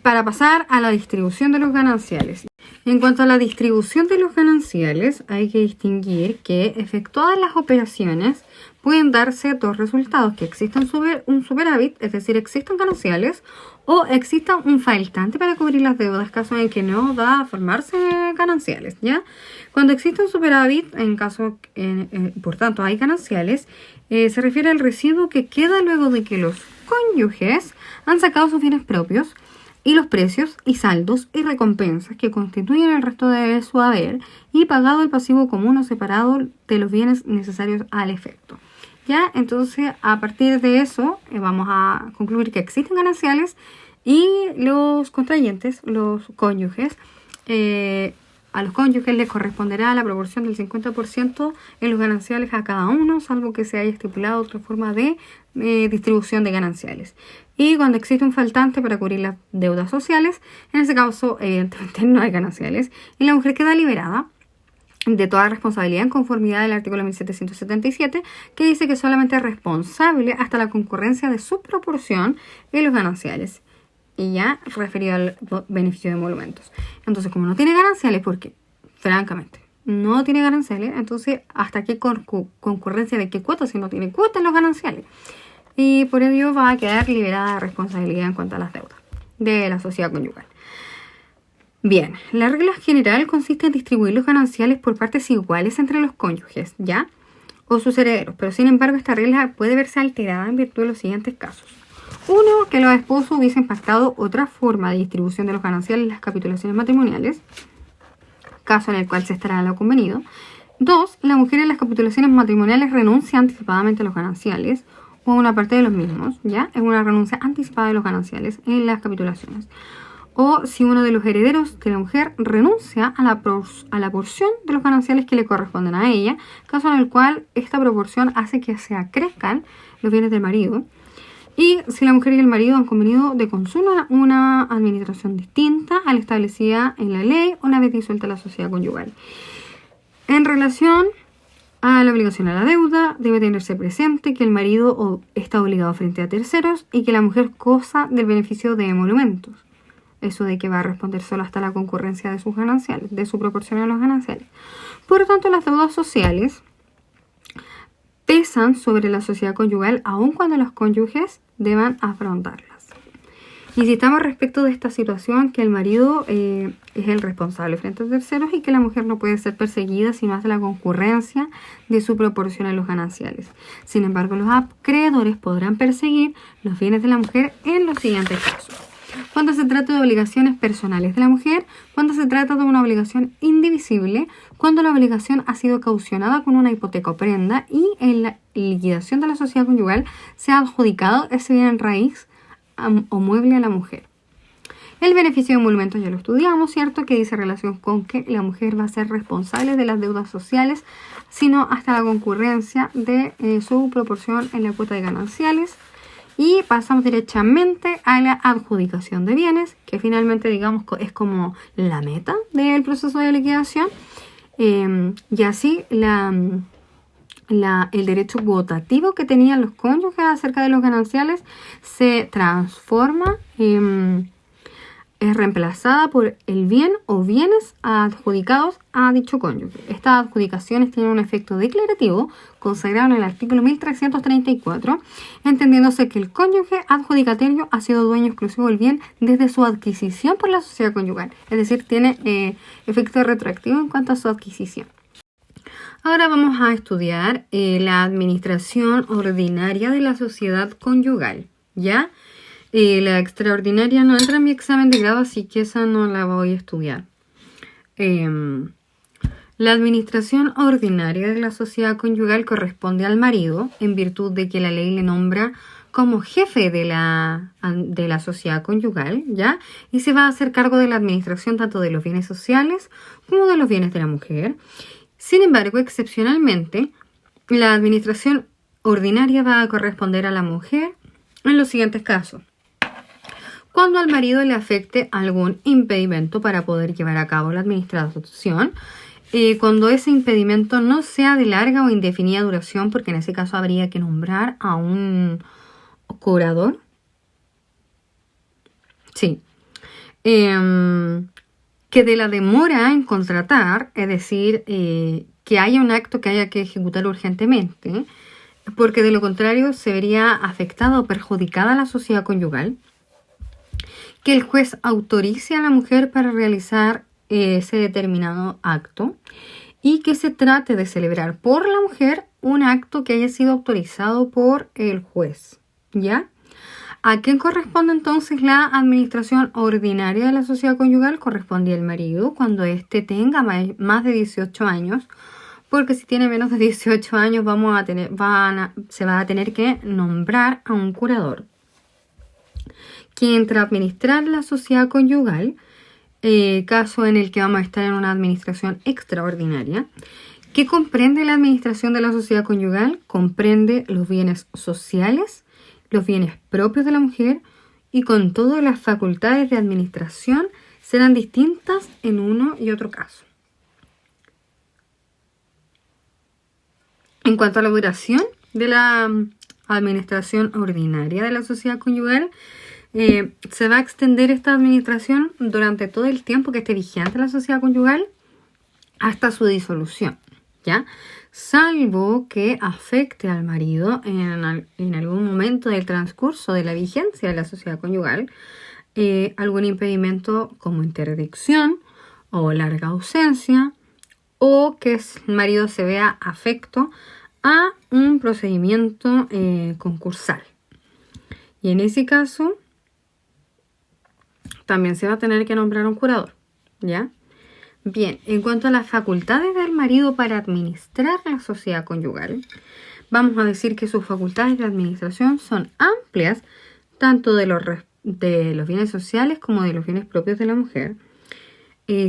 Para pasar a la distribución de los gananciales. En cuanto a la distribución de los gananciales, hay que distinguir que efectuadas las operaciones pueden darse dos resultados: que exista un superávit, es decir, existan gananciales, o exista un faltante para cubrir las deudas, caso en que no va a formarse gananciales, ¿ya? Cuando existe un superávit, en caso, por tanto, hay gananciales, se refiere al residuo que queda luego de que los cónyuges han sacado sus bienes propios y los precios y saldos y recompensas que constituyen el resto de su haber y pagado el pasivo común o separado de los bienes necesarios al efecto. ¿Ya? Entonces, a partir de eso, vamos a concluir que existen gananciales y los contrayentes, los cónyuges, a los cónyuges les corresponderá la proporción del 50% en los gananciales a cada uno, salvo que se haya estipulado otra forma de distribución de gananciales. Y cuando existe un faltante para cubrir las deudas sociales, en ese caso, evidentemente, no hay gananciales y la mujer queda liberada de toda responsabilidad en conformidad del artículo 1777, que dice que solamente es responsable hasta la concurrencia de su proporción en los gananciales, y ya referido al beneficio de emolumentos. Entonces, como no tiene gananciales, porque francamente no tiene gananciales, entonces ¿hasta qué concurrencia de qué cuota si no tiene cuota en los gananciales? Y por ello va a quedar liberada de responsabilidad en cuanto a las deudas de la sociedad conyugal. Bien, la regla general consiste en distribuir los gananciales por partes iguales entre los cónyuges, ¿ya? O sus herederos, pero sin embargo esta regla puede verse alterada en virtud de los siguientes casos. Uno, que los esposos hubiesen pactado otra forma de distribución de los gananciales en las capitulaciones matrimoniales, caso en el cual se estará lo convenido. Dos, la mujer en las capitulaciones matrimoniales renuncia anticipadamente a los gananciales o a una parte de los mismos, ¿ya? Es una renuncia anticipada de los gananciales en las capitulaciones. O si uno de los herederos de la mujer renuncia a la porción de los gananciales que le corresponden a ella, caso en el cual esta proporción hace que se acrezcan los bienes del marido. Y si la mujer y el marido han convenido de consumar una administración distinta a la establecida en la ley una vez disuelta la sociedad conyugal. En relación a la obligación a la deuda, debe tenerse presente que el marido está obligado frente a terceros y que la mujer goza del beneficio de emolumentos. Eso de que va a responder solo hasta la concurrencia de sus gananciales, de su proporción a los gananciales. Por lo tanto, las deudas sociales pesan sobre la sociedad conyugal aun cuando los cónyuges deban afrontarlas. Insistamos respecto de esta situación que el marido es el responsable frente a terceros y que la mujer no puede ser perseguida si no hace la concurrencia de su proporción a los gananciales. Sin embargo, los acreedores podrán perseguir los bienes de la mujer en los siguientes casos: cuando se trata de obligaciones personales de la mujer, cuando se trata de una obligación indivisible, cuando la obligación ha sido caucionada con una hipoteca o prenda y en la liquidación de la sociedad conyugal se ha adjudicado ese bien en raíz o mueble a la mujer. El beneficio de emolumentos ya lo estudiamos, ¿cierto? Que dice relación con que la mujer va a ser responsable de las deudas sociales, sino hasta la concurrencia de su proporción en la cuota de gananciales. Y pasamos directamente a la adjudicación de bienes, que finalmente, digamos, es como la meta del proceso de liquidación. Y así el derecho cuotativo que tenían los cónyuges acerca de los gananciales se transforma, es reemplazada por el bien o bienes adjudicados a dicho cónyuge. Estas adjudicaciones tienen un efecto declarativo consagrado en el artículo 1334, entendiéndose que el cónyuge adjudicatario ha sido dueño exclusivo del bien desde su adquisición por la sociedad conyugal. Es decir, tiene efecto retroactivo en cuanto a su adquisición. Ahora vamos a estudiar la administración ordinaria de la sociedad conyugal, ¿ya? La extraordinaria no entra en mi examen de grado, así que esa no la voy a estudiar. La administración ordinaria de la sociedad conyugal corresponde al marido, en virtud de que la ley le nombra como jefe de la sociedad conyugal, ¿ya? Y se va a hacer cargo de la administración tanto de los bienes sociales como de los bienes de la mujer. Sin embargo, excepcionalmente, la administración ordinaria va a corresponder a la mujer en los siguientes casos: cuando al marido le afecte algún impedimento para poder llevar a cabo la administración, cuando ese impedimento no sea de larga o indefinida duración, porque en ese caso habría que nombrar a un curador. Sí. Que de la demora en contratar, es decir, que haya un acto que haya que ejecutar urgentemente, porque de lo contrario se vería afectada o perjudicada la sociedad conyugal. Que el juez autorice a la mujer para realizar ese determinado acto y que se trate de celebrar por la mujer un acto que haya sido autorizado por el juez, ¿ya? ¿A quién corresponde entonces la administración ordinaria de la sociedad conyugal? Corresponde al marido cuando éste tenga más de 18 años, porque si tiene menos de 18 años se va a tener que nombrar a un curador que entra a administrar la sociedad conyugal, caso en el que vamos a estar en una administración extraordinaria. ¿Qué comprende la administración de la sociedad conyugal? Comprende los bienes sociales, los bienes propios de la mujer y con todas las facultades de administración serán distintas en uno y otro caso. En cuanto a la duración de la administración ordinaria de la sociedad conyugal, se va a extender esta administración durante todo el tiempo que esté vigente la sociedad conyugal hasta su disolución, ¿ya? Salvo que afecte al marido en algún momento del transcurso de la vigencia de la sociedad conyugal, algún impedimento como interdicción o larga ausencia, o que el marido se vea afecto a un procedimiento concursal. Y en ese caso también se va a tener que nombrar un curador, ¿ya? Bien, en cuanto a las facultades del marido para administrar la sociedad conyugal, vamos a decir que sus facultades de administración son amplias, tanto de los bienes sociales como de los bienes propios de la mujer,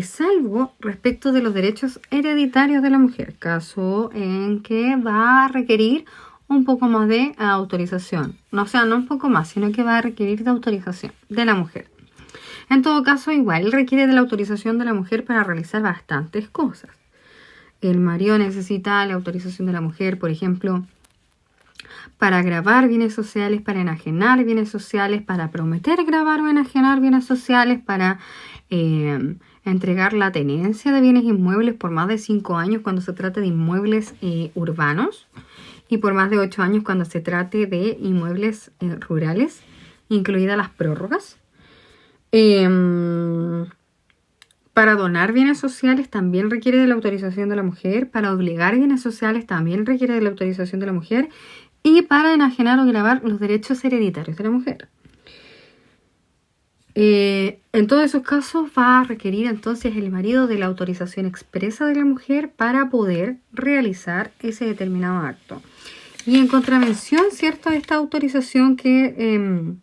salvo respecto de los derechos hereditarios de la mujer, caso en que va a requerir un poco más de autorización. No, o sea, no un poco más, sino que va a requerir de autorización de la mujer. En todo caso, igual requiere de la autorización de la mujer para realizar bastantes cosas. El marido necesita la autorización de la mujer, por ejemplo, para gravar bienes sociales, para enajenar bienes sociales, para prometer grabar o enajenar bienes sociales, para entregar la tenencia de bienes inmuebles por más de 5 años cuando se trate de inmuebles urbanos y por más de 8 años cuando se trate de inmuebles rurales, incluidas las prórrogas. Para donar bienes sociales también requiere de la autorización de la mujer. Para obligar bienes sociales también requiere de la autorización de la mujer. Y para enajenar o gravar los derechos hereditarios de la mujer. En todos esos casos va a requerir entonces el marido de la autorización expresa de la mujer para poder realizar ese determinado acto. Y en contravención, ¿cierto?, a esta autorización que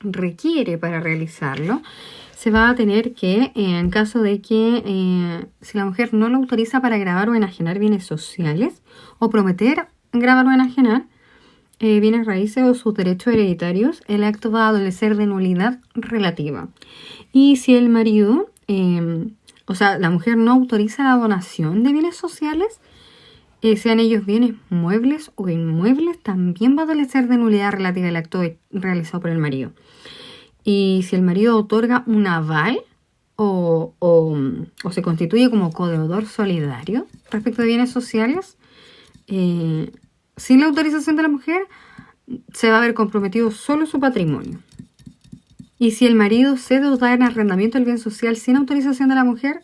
requiere para realizarlo, se va a tener que, en caso de que si la mujer no lo autoriza para gravar o enajenar bienes sociales o prometer grabar o enajenar bienes raíces o sus derechos hereditarios, el acto va a adolecer de nulidad relativa. Y si el marido, la mujer no autoriza la donación de bienes sociales, sean ellos bienes muebles o inmuebles, también va a adolecer de nulidad relativa el acto realizado por el marido. Y si el marido otorga un aval o se constituye como codeudor solidario respecto de bienes sociales, sin la autorización de la mujer, se va a ver comprometido solo su patrimonio. Y si el marido cede o da en arrendamiento el bien social sin autorización de la mujer,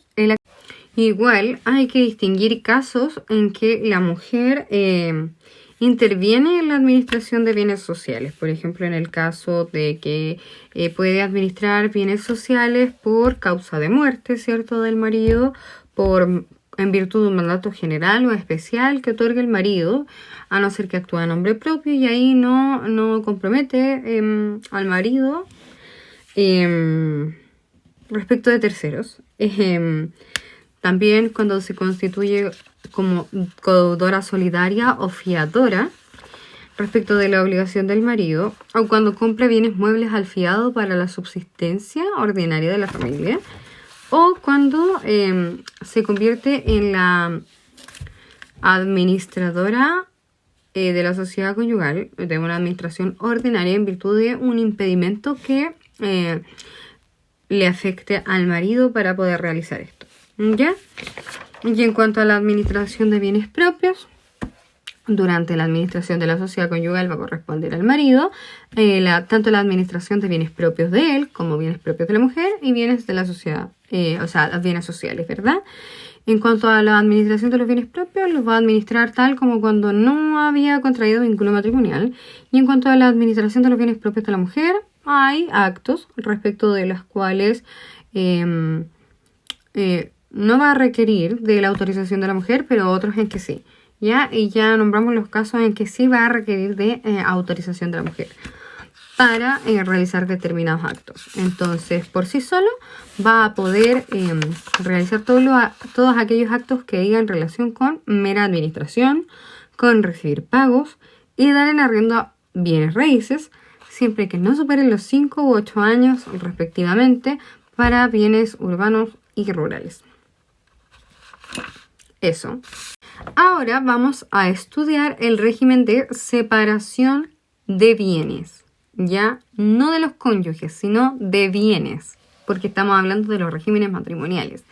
igual hay que distinguir casos en que la mujer interviene en la administración de bienes sociales. Por ejemplo, en el caso de que puede administrar bienes sociales por causa de muerte, ¿cierto?, del marido, en virtud de un mandato general o especial que otorgue el marido, a no ser que actúe a nombre propio, y ahí no compromete al marido respecto de terceros. También cuando se constituye como codeudora solidaria o fiadora respecto de la obligación del marido, o cuando compra bienes muebles al fiado para la subsistencia ordinaria de la familia, o cuando se convierte en la administradora de la sociedad conyugal, de una administración ordinaria en virtud de un impedimento que le afecte al marido para poder realizar esto. ¿Ya? Y en cuanto a la administración de bienes propios, durante la administración de la sociedad conyugal va a corresponder al marido, tanto la administración de bienes propios de él como bienes propios de la mujer y bienes de la sociedad, o sea, los bienes sociales, ¿verdad? En cuanto a la administración de los bienes propios, los va a administrar tal como cuando no había contraído vínculo matrimonial. Y en cuanto a la administración de los bienes propios de la mujer, hay actos respecto de los cuales no va a requerir de la autorización de la mujer, pero otros en que sí. ¿Ya? Y ya nombramos los casos en que sí va a requerir de autorización de la mujer para realizar determinados actos. Entonces, por sí solo va a poder realizar todos aquellos actos que digan relación con mera administración, con recibir pagos y dar en arriendo bienes raíces, siempre que no superen los 5 u 8 años respectivamente para bienes urbanos y rurales. Eso. Ahora vamos a estudiar el régimen de separación de bienes. Ya no de los cónyuges, sino de bienes, porque estamos hablando de los regímenes matrimoniales.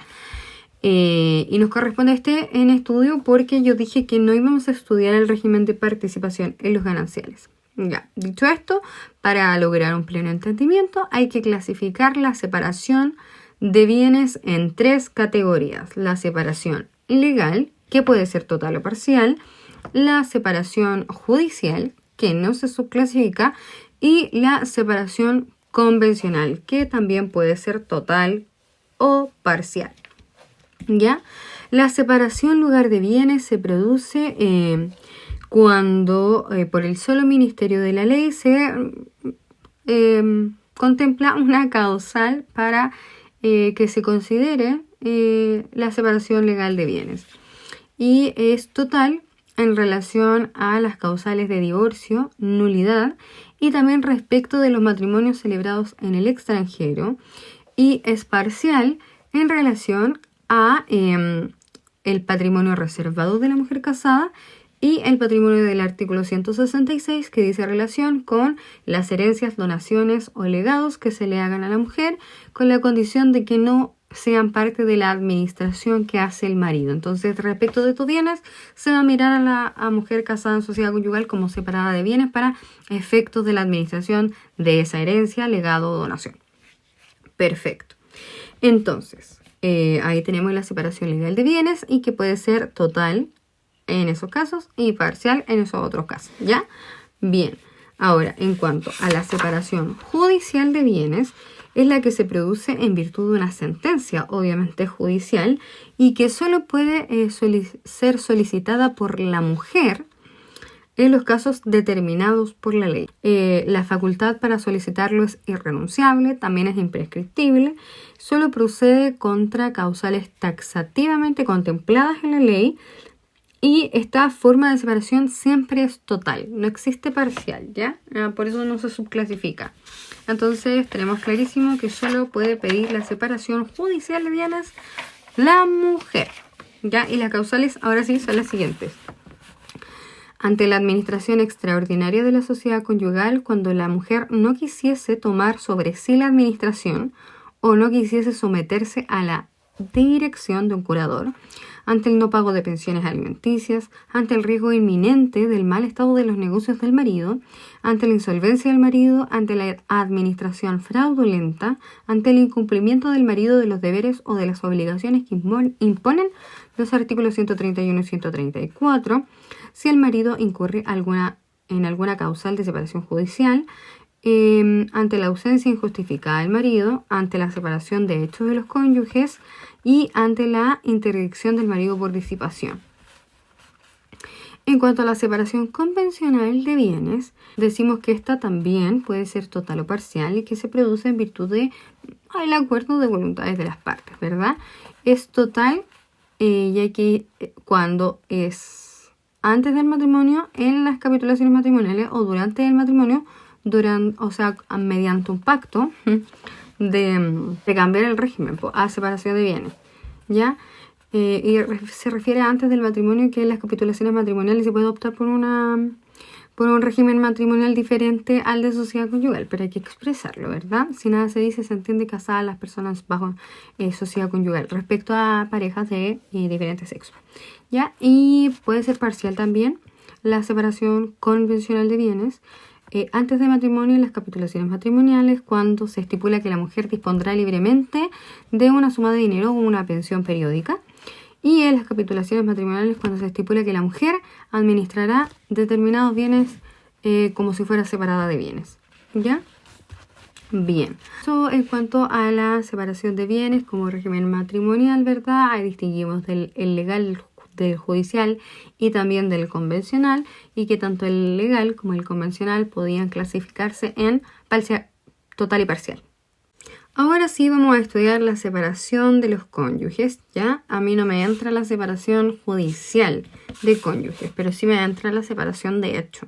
Y nos corresponde en estudio porque yo dije que no íbamos a estudiar el régimen de participación en los gananciales. Ya, dicho esto, para lograr un pleno entendimiento hay que clasificar la separación de bienes en 3 categorías. La separación legal, que puede ser total o parcial, la separación judicial, que no se subclasifica, y la separación convencional, que también puede ser total o parcial. ¿Ya? La separación lugar de bienes se produce cuando por el solo ministerio de la ley se contempla una causal para que se considere la separación legal de bienes. Y es total en relación a las causales de divorcio, nulidad y también respecto de los matrimonios celebrados en el extranjero, y es parcial en relación a el patrimonio reservado de la mujer casada y el patrimonio del artículo 166, que dice relación con las herencias, donaciones o legados que se le hagan a la mujer, con la condición de que no sean parte de la administración que hace el marido. Entonces, respecto de estos bienes, se va a mirar a la mujer casada en sociedad conyugal como separada de bienes para efectos de la administración de esa herencia, legado o donación. Perfecto. Entonces, ahí tenemos la separación legal de bienes y que puede ser total en esos casos y parcial en esos otros casos. ¿Ya? Bien. Ahora, en cuanto a la separación judicial de bienes, es la que se produce en virtud de una sentencia, obviamente judicial, y que solo puede ser solicitada por la mujer en los casos determinados por la ley. La facultad para solicitarlo es irrenunciable, también es imprescriptible, solo procede contra causales taxativamente contempladas en la ley, y esta forma de separación siempre es total, no existe parcial, ¿ya? Por eso no se subclasifica. Entonces tenemos clarísimo que solo puede pedir la separación judicial de bienes la mujer, ¿ya? Y las causales ahora sí son las siguientes. Ante la administración extraordinaria de la sociedad conyugal, cuando la mujer no quisiese tomar sobre sí la administración o no quisiese someterse a la dirección de un curador, ante el no pago de pensiones alimenticias, ante el riesgo inminente del mal estado de los negocios del marido, ante la insolvencia del marido, ante la administración fraudulenta, ante el incumplimiento del marido de los deberes o de las obligaciones que imponen los artículos 131 y 134, si el marido incurre en alguna causal de separación judicial, ante la ausencia injustificada del marido, ante la separación de hechos de los cónyuges y ante la interdicción del marido por disipación. En cuanto a la separación convencional de bienes, decimos que esta también puede ser total o parcial y que se produce en virtud del acuerdo de voluntades de las partes, ¿verdad? Es total ya que cuando es antes del matrimonio, en las capitulaciones matrimoniales, o durante el matrimonio, mediante un pacto de cambiar el régimen a separación de bienes, ¿ya? Y se refiere a antes del matrimonio, que en las capitulaciones matrimoniales se puede optar por un régimen matrimonial diferente al de sociedad conyugal, pero hay que expresarlo, ¿verdad? Si nada se dice, se entiende casadas las personas bajo sociedad conyugal respecto a parejas de diferentes sexos, ¿ya? Y puede ser parcial también la separación convencional de bienes antes de matrimonio en las capitulaciones matrimoniales, cuando se estipula que la mujer dispondrá libremente de una suma de dinero o una pensión periódica. Y en las capitulaciones matrimoniales, cuando se estipula que la mujer administrará determinados bienes como si fuera separada de bienes, ¿ya? Bien, eso en cuanto a la separación de bienes como régimen matrimonial, ¿verdad? Ahí distinguimos el legal, del judicial y también del convencional, y que tanto el legal como el convencional podían clasificarse en total y parcial. Ahora sí vamos a estudiar la separación de los cónyuges, ¿ya? A mí no me entra la separación judicial de cónyuges, pero sí me entra la separación de hecho.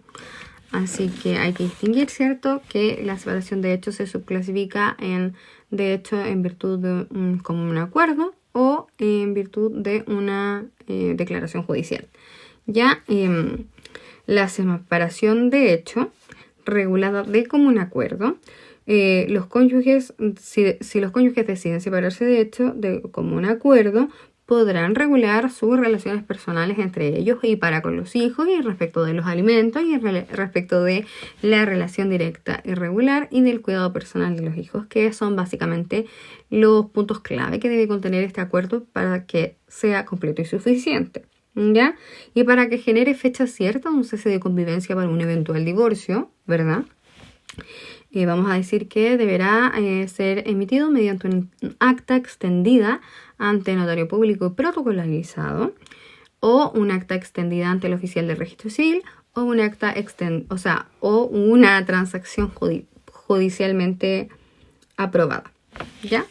Así que hay que distinguir, ¿cierto? Que la separación de hecho se subclasifica de hecho en virtud de un común acuerdo o en virtud de una declaración judicial. Ya la separación de hecho regulada de común acuerdo, los cónyuges, si los cónyuges deciden separarse de hecho de común acuerdo, podrán regular sus relaciones personales entre ellos y para con los hijos, y respecto de los alimentos, y respecto de la relación directa y regular y del cuidado personal de los hijos, que son básicamente los puntos clave que debe contener este acuerdo para que sea completo y suficiente, ¿ya? Y para que genere fecha cierta un cese de convivencia para un eventual divorcio, ¿verdad? Vamos a decir que deberá ser emitido mediante un acta extendida ante notario público y protocolarizado, o un acta extendida ante el oficial del registro civil, o un acta o una transacción judicialmente aprobada, ¿ya?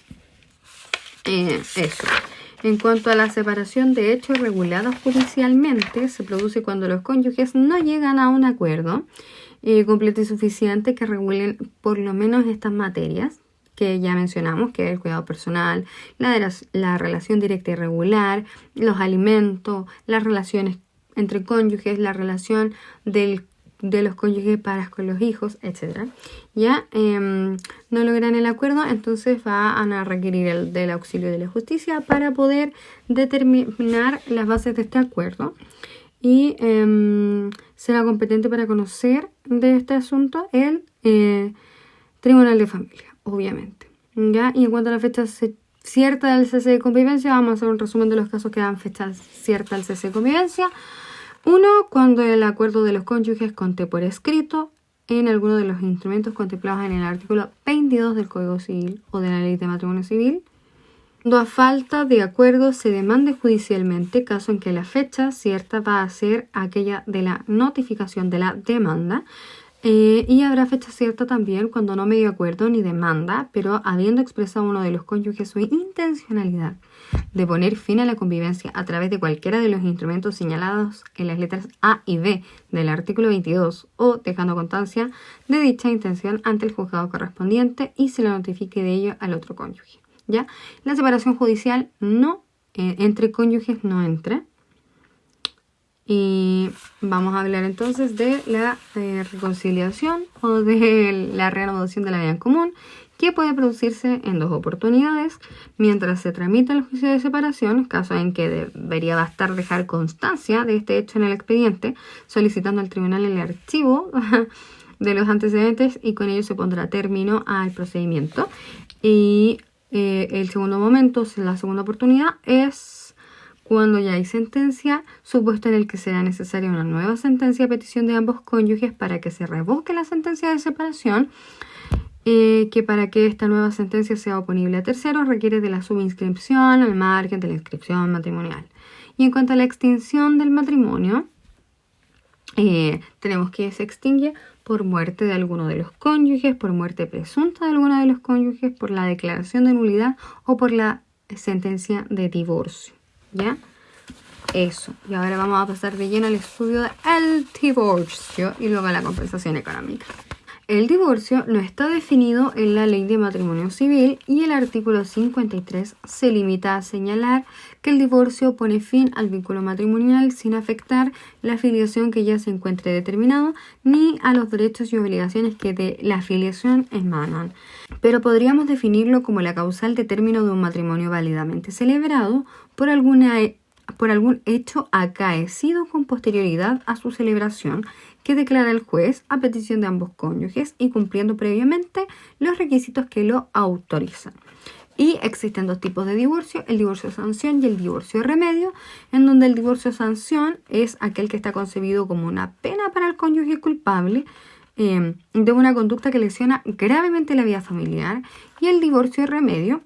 Eso. En cuanto a la separación de hechos regulados judicialmente, se produce cuando los cónyuges no llegan a un acuerdo completo y suficiente que regulen por lo menos estas materias que ya mencionamos, que es el cuidado personal, la relación directa y regular, los alimentos, las relaciones entre cónyuges, la relación de los cónyuges para con los hijos, etc. Ya no logran el acuerdo, entonces van a requerir del auxilio de la justicia para poder determinar las bases de este acuerdo, y será competente para conocer de este asunto el Tribunal de Familia, obviamente, ¿ya? Y en cuanto a la fecha cierta del cese de convivencia, vamos a hacer un resumen de los casos que dan fecha cierta al cese de convivencia. 1. Cuando el acuerdo de los cónyuges conste por escrito en alguno de los instrumentos contemplados en el artículo 22 del Código Civil o de la Ley de Matrimonio Civil. Cuando a falta de acuerdo se demande judicialmente, caso en que la fecha cierta va a ser aquella de la notificación de la demanda. Y habrá fecha cierta también cuando no medio acuerdo ni demanda, pero habiendo expresado uno de los cónyuges su intencionalidad de poner fin a la convivencia a través de cualquiera de los instrumentos señalados en las letras A y B del artículo 22, o dejando constancia de dicha intención ante el juzgado correspondiente y se lo notifique de ello al otro cónyuge, ¿ya? La separación judicial no entre cónyuges no entra. Y vamos a hablar entonces de la reconciliación o de la reanudación de la vida en común, que puede producirse en 2 oportunidades mientras se tramita el juicio de separación, caso en que debería bastar dejar constancia de este hecho en el expediente, solicitando al tribunal el archivo de los antecedentes, y con ello se pondrá término al procedimiento. Y el segundo momento, la segunda oportunidad, es cuando ya hay sentencia, supuesto en el que será necesaria una nueva sentencia a petición de ambos cónyuges para que se revoque la sentencia de separación, que para que esta nueva sentencia sea oponible a terceros requiere de la subinscripción al margen de la inscripción matrimonial. Y en cuanto a la extinción del matrimonio, tenemos que se extingue por muerte de alguno de los cónyuges, por muerte presunta de alguno de los cónyuges, por la declaración de nulidad o por la sentencia de divorcio, ¿ya? Eso. Y ahora vamos a pasar de lleno al estudio del divorcio y luego a la compensación económica. El divorcio no está definido en la Ley de Matrimonio Civil y el artículo 53 se limita a señalar que el divorcio pone fin al vínculo matrimonial sin afectar la filiación que ya se encuentre determinado ni a los derechos y obligaciones que de la filiación emanan. Pero podríamos definirlo como la causal de término de un matrimonio válidamente celebrado por algún hecho acaecido con posterioridad a su celebración que declara el juez a petición de ambos cónyuges y cumpliendo previamente los requisitos que lo autorizan. Y existen dos tipos de divorcio, el divorcio sanción y el divorcio remedio, en donde el divorcio sanción es aquel que está concebido como una pena para el cónyuge culpable de una conducta que lesiona gravemente la vida familiar, y el divorcio remedio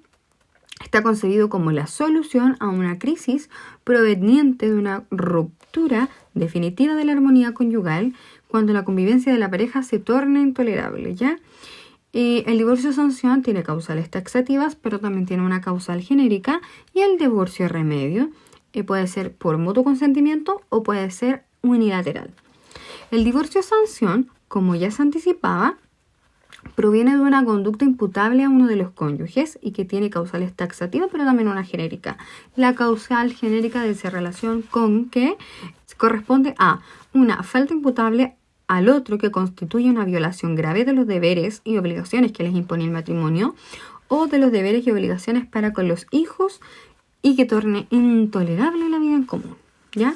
está concebido como la solución a una crisis proveniente de una ruptura definitiva de la armonía conyugal cuando la convivencia de la pareja se torna intolerable, ¿ya? El divorcio sanción tiene causales taxativas, pero también tiene una causal genérica, y el divorcio remedio puede ser por mutuo consentimiento o puede ser unilateral. El divorcio sanción, como ya se anticipaba, proviene de una conducta imputable a uno de los cónyuges y que tiene causales taxativas, pero también una genérica. La causal genérica se relaciona con que corresponde a una falta imputable al otro que constituye una violación grave de los deberes y obligaciones que les impone el matrimonio o de los deberes y obligaciones para con los hijos y que torne intolerable la vida en común, ¿ya?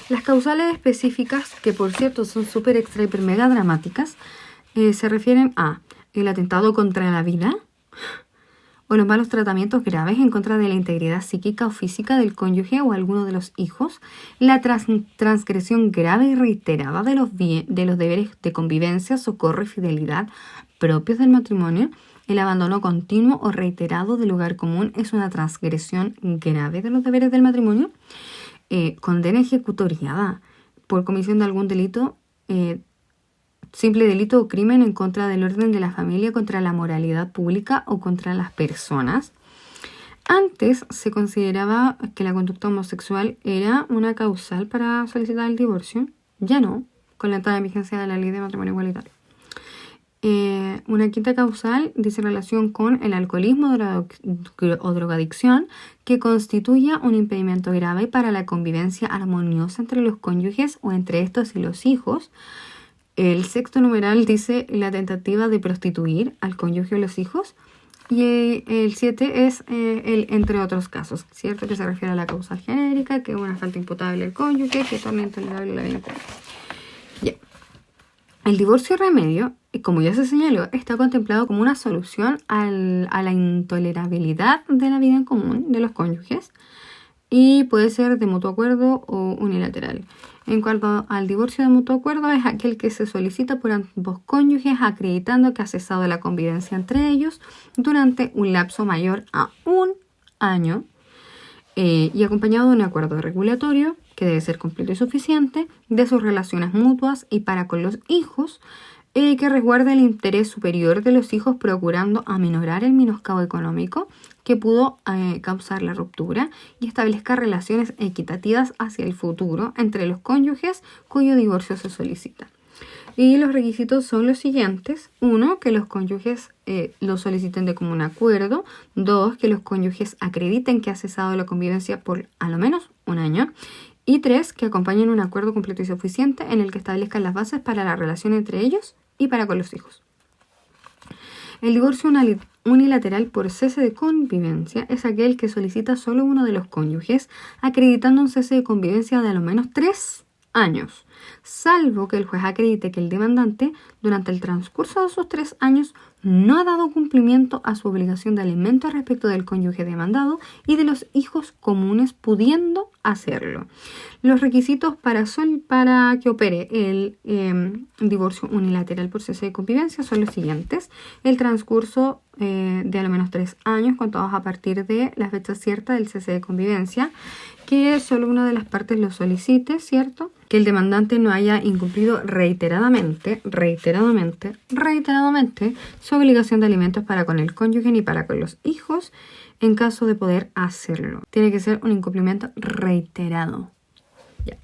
Las causales específicas, que por cierto son súper extra hiper mega dramáticas, se refieren a el atentado contra la vida o los malos tratamientos graves en contra de la integridad psíquica o física del cónyuge o alguno de los hijos, la transgresión grave y reiterada de los deberes de convivencia, socorro y fidelidad propios del matrimonio, el abandono continuo o reiterado del lugar común es una transgresión grave de los deberes del matrimonio, condena ejecutoriada por comisión de algún delito, simple delito o crimen en contra del orden de la familia, contra la moralidad pública o contra las personas. Antes se consideraba que la conducta homosexual era una causal para solicitar el divorcio. Ya no, con la entrada en vigencia de la Ley de Matrimonio Igualitario. Una quinta causal dice relación con el alcoholismo o drogadicción que constituya un impedimento grave para la convivencia armoniosa entre los cónyuges o entre estos y los hijos. El sexto numeral dice la tentativa de prostituir al cónyuge o los hijos. Y el 7 es el entre otros casos, ¿cierto? Que se refiere a la causal genérica, que es una falta imputable al cónyuge, que torna intolerable la vida en común. Yeah. El divorcio remedio, como ya se señaló, está contemplado como una solución a la intolerabilidad de la vida en común de los cónyuges y puede ser de mutuo acuerdo o unilateral. En cuanto al divorcio de mutuo acuerdo, es aquel que se solicita por ambos cónyuges acreditando que ha cesado la convivencia entre ellos durante un lapso mayor a 1 año y acompañado de un acuerdo regulatorio que debe ser completo y suficiente de sus relaciones mutuas y para con los hijos, que resguarde el interés superior de los hijos procurando aminorar el menoscabo económico que pudo causar la ruptura y establezca relaciones equitativas hacia el futuro entre los cónyuges cuyo divorcio se solicita. Y los requisitos son los siguientes. 1, que los cónyuges lo soliciten de común acuerdo. 2, que los cónyuges acrediten que ha cesado la convivencia por a lo menos 1 año. Y 3, que acompañen un acuerdo completo y suficiente en el que establezcan las bases para la relación entre ellos y para con los hijos. El divorcio unilateral por cese de convivencia es aquel que solicita solo uno de los cónyuges, acreditando un cese de convivencia de al menos 3 años, salvo que el juez acredite que el demandante, durante el transcurso de esos 3 años, no ha dado cumplimiento a su obligación de alimento respecto del cónyuge demandado y de los hijos comunes pudiendo hacerlo. Los requisitos para que opere el divorcio unilateral por cese de convivencia son los siguientes. El transcurso de al menos 3 años contados a partir de la fecha cierta del cese de convivencia, que solo una de las partes lo solicite, ¿cierto? Que el demandante no haya incumplido reiteradamente su obligación de alimentos para con el cónyuge ni para con los hijos en caso de poder hacerlo. Tiene que ser un incumplimiento reiterado. Ya.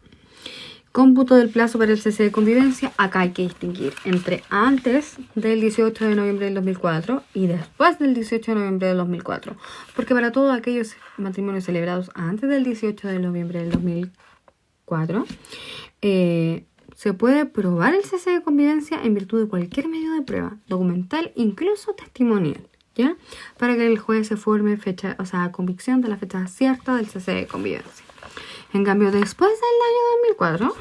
Cómputo del plazo para el cese de convivencia. Acá hay que distinguir entre antes del 18 de noviembre del 2004 y después del 18 de noviembre del 2004. Porque para todos aquellos matrimonios celebrados antes del 18 de noviembre del 2004, se puede probar el cese de convivencia en virtud de cualquier medio de prueba, documental, incluso testimonial, ¿ya? Para que el juez se forme fecha, o sea, convicción de la fecha cierta del cese de convivencia. En cambio, después del año 2004,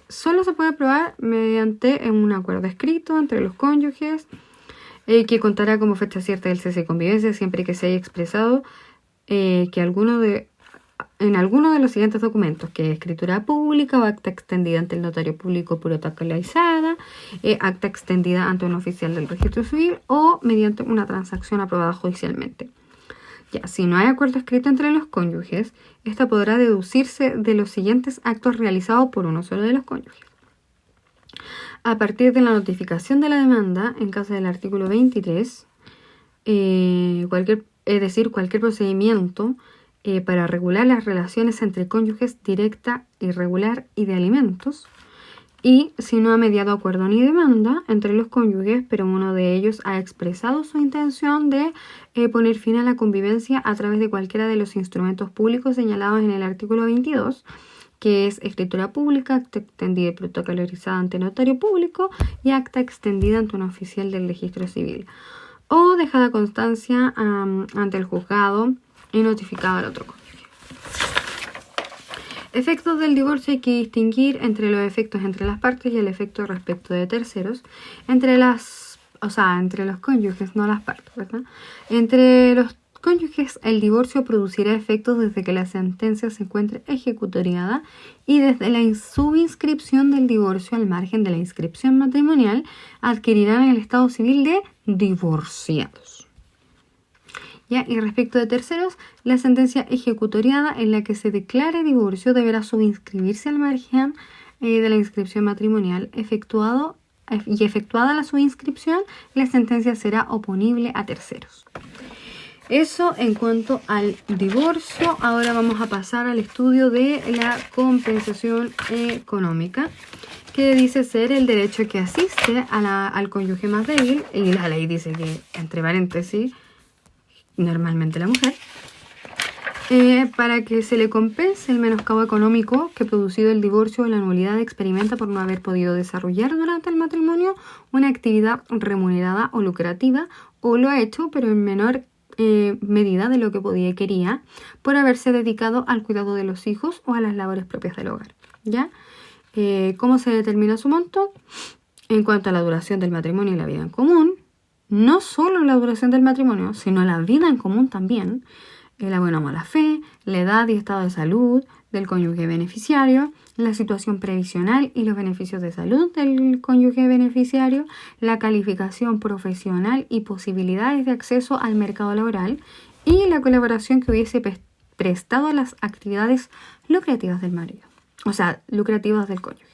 solo se puede probar mediante un acuerdo escrito entre los cónyuges que contará como fecha cierta del cese de convivencia siempre que se haya expresado que en alguno de los siguientes documentos, que es escritura pública o acta extendida ante el notario público protocolizada, acta extendida ante un oficial del registro civil o mediante una transacción aprobada judicialmente. Ya, si no hay acuerdo escrito entre los cónyuges, esta podrá deducirse de los siguientes actos realizados por uno solo de los cónyuges. A partir de la notificación de la demanda, en caso del artículo 23, cualquier procedimiento para regular las relaciones entre cónyuges directa, irregular y de alimentos, y si no ha mediado acuerdo ni demanda entre los cónyuges, pero uno de ellos ha expresado su intención de poner fin a la convivencia a través de cualquiera de los instrumentos públicos señalados en el artículo 22, que es escritura pública, acta extendida y protocolarizada ante notario público y acta extendida ante un oficial del registro civil, o dejada constancia ante el juzgado y notificado al otro cónyuge. Efectos del divorcio. Hay que distinguir entre los efectos entre las partes y el efecto respecto de terceros, entre los cónyuges, no las partes, ¿verdad? Entre los cónyuges, el divorcio producirá efectos desde que la sentencia se encuentre ejecutoriada y desde la subinscripción del divorcio al margen de la inscripción matrimonial adquirirán el estado civil de divorciados. ¿Ya? Y respecto de terceros, la sentencia ejecutoriada en la que se declare divorcio deberá subinscribirse al margen de la inscripción matrimonial. Efectuada la subinscripción, la sentencia será oponible a terceros. Eso en cuanto al divorcio. Ahora vamos a pasar al estudio de la compensación económica, que dice ser el derecho que asiste al cónyuge más débil, y la ley dice que, entre paréntesis, normalmente la mujer, para que se le compense el menoscabo económico que producido el divorcio o la nulidad experimenta por no haber podido desarrollar durante el matrimonio una actividad remunerada o lucrativa, o lo ha hecho pero en menor medida de lo que podía y quería, por haberse dedicado al cuidado de los hijos o a las labores propias del hogar. ¿Ya? ¿Cómo se determina su monto? En cuanto a la duración del matrimonio y la vida en común, no solo la duración del matrimonio, sino la vida en común también, la buena o mala fe, la edad y estado de salud del cónyuge beneficiario, la situación previsional y los beneficios de salud del cónyuge beneficiario, la calificación profesional y posibilidades de acceso al mercado laboral y la colaboración que hubiese prestado a las actividades lucrativas del marido, o sea, lucrativas del cónyuge.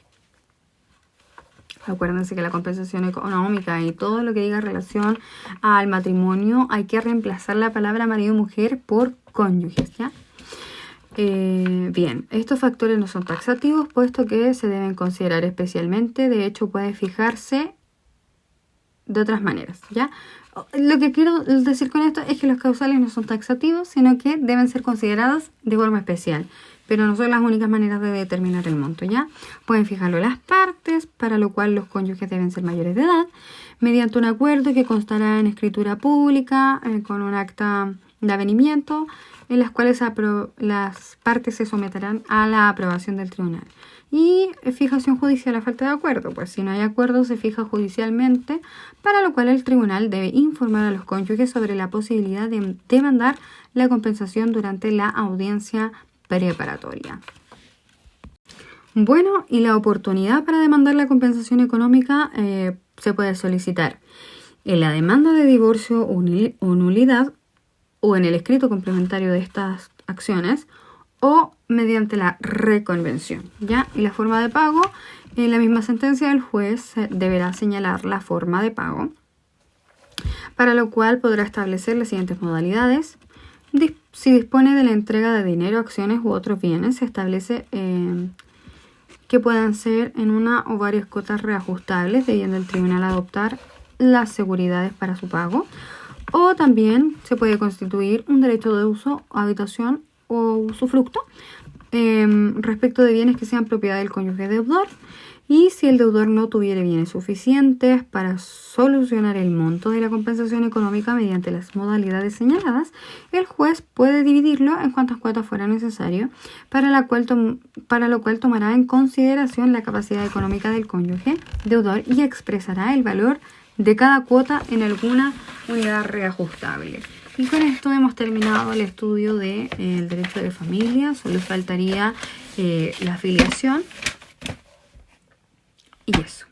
Acuérdense que la compensación económica y todo lo que diga relación al matrimonio hay que reemplazar la palabra marido y mujer por cónyuges, ¿ya? Bien, estos factores no son taxativos, puesto que se deben considerar especialmente. De hecho, puede fijarse de otras maneras, ¿ya? Lo que quiero decir con esto es que los causales no son taxativos, sino que deben ser considerados de forma especial, pero no son las únicas maneras de determinar el monto, ¿ya? Pueden fijarlo las partes, para lo cual los cónyuges deben ser mayores de edad, mediante un acuerdo que constará en escritura pública, con un acta de avenimiento, en las cuales las partes se someterán a la aprobación del tribunal. Y fijación judicial a falta de acuerdo, pues si no hay acuerdo se fija judicialmente, para lo cual el tribunal debe informar a los cónyuges sobre la posibilidad de demandar la compensación durante la audiencia preparatoria. Bueno, y la oportunidad para demandar la compensación económica se puede solicitar en la demanda de divorcio o nulidad, o en el escrito complementario de estas acciones, o mediante la reconvención, ¿ya? Y la forma de pago, en la misma sentencia el juez deberá señalar la forma de pago, para lo cual podrá establecer las siguientes modalidades: si dispone de la entrega de dinero, acciones u otros bienes, se establece que puedan ser en una o varias cuotas reajustables, debiendo el tribunal adoptar las seguridades para su pago. O también se puede constituir un derecho de uso, habitación o usufructo respecto de bienes que sean propiedad del cónyuge deudor. Y si el deudor no tuviere bienes suficientes para solucionar el monto de la compensación económica mediante las modalidades señaladas, el juez puede dividirlo en cuantas cuotas fuera necesario, para lo cual tomará en consideración la capacidad económica del cónyuge deudor y expresará el valor de cada cuota en alguna unidad reajustable. Y con esto hemos terminado el estudio del derecho de familia. Solo faltaría la afiliación. Y eso.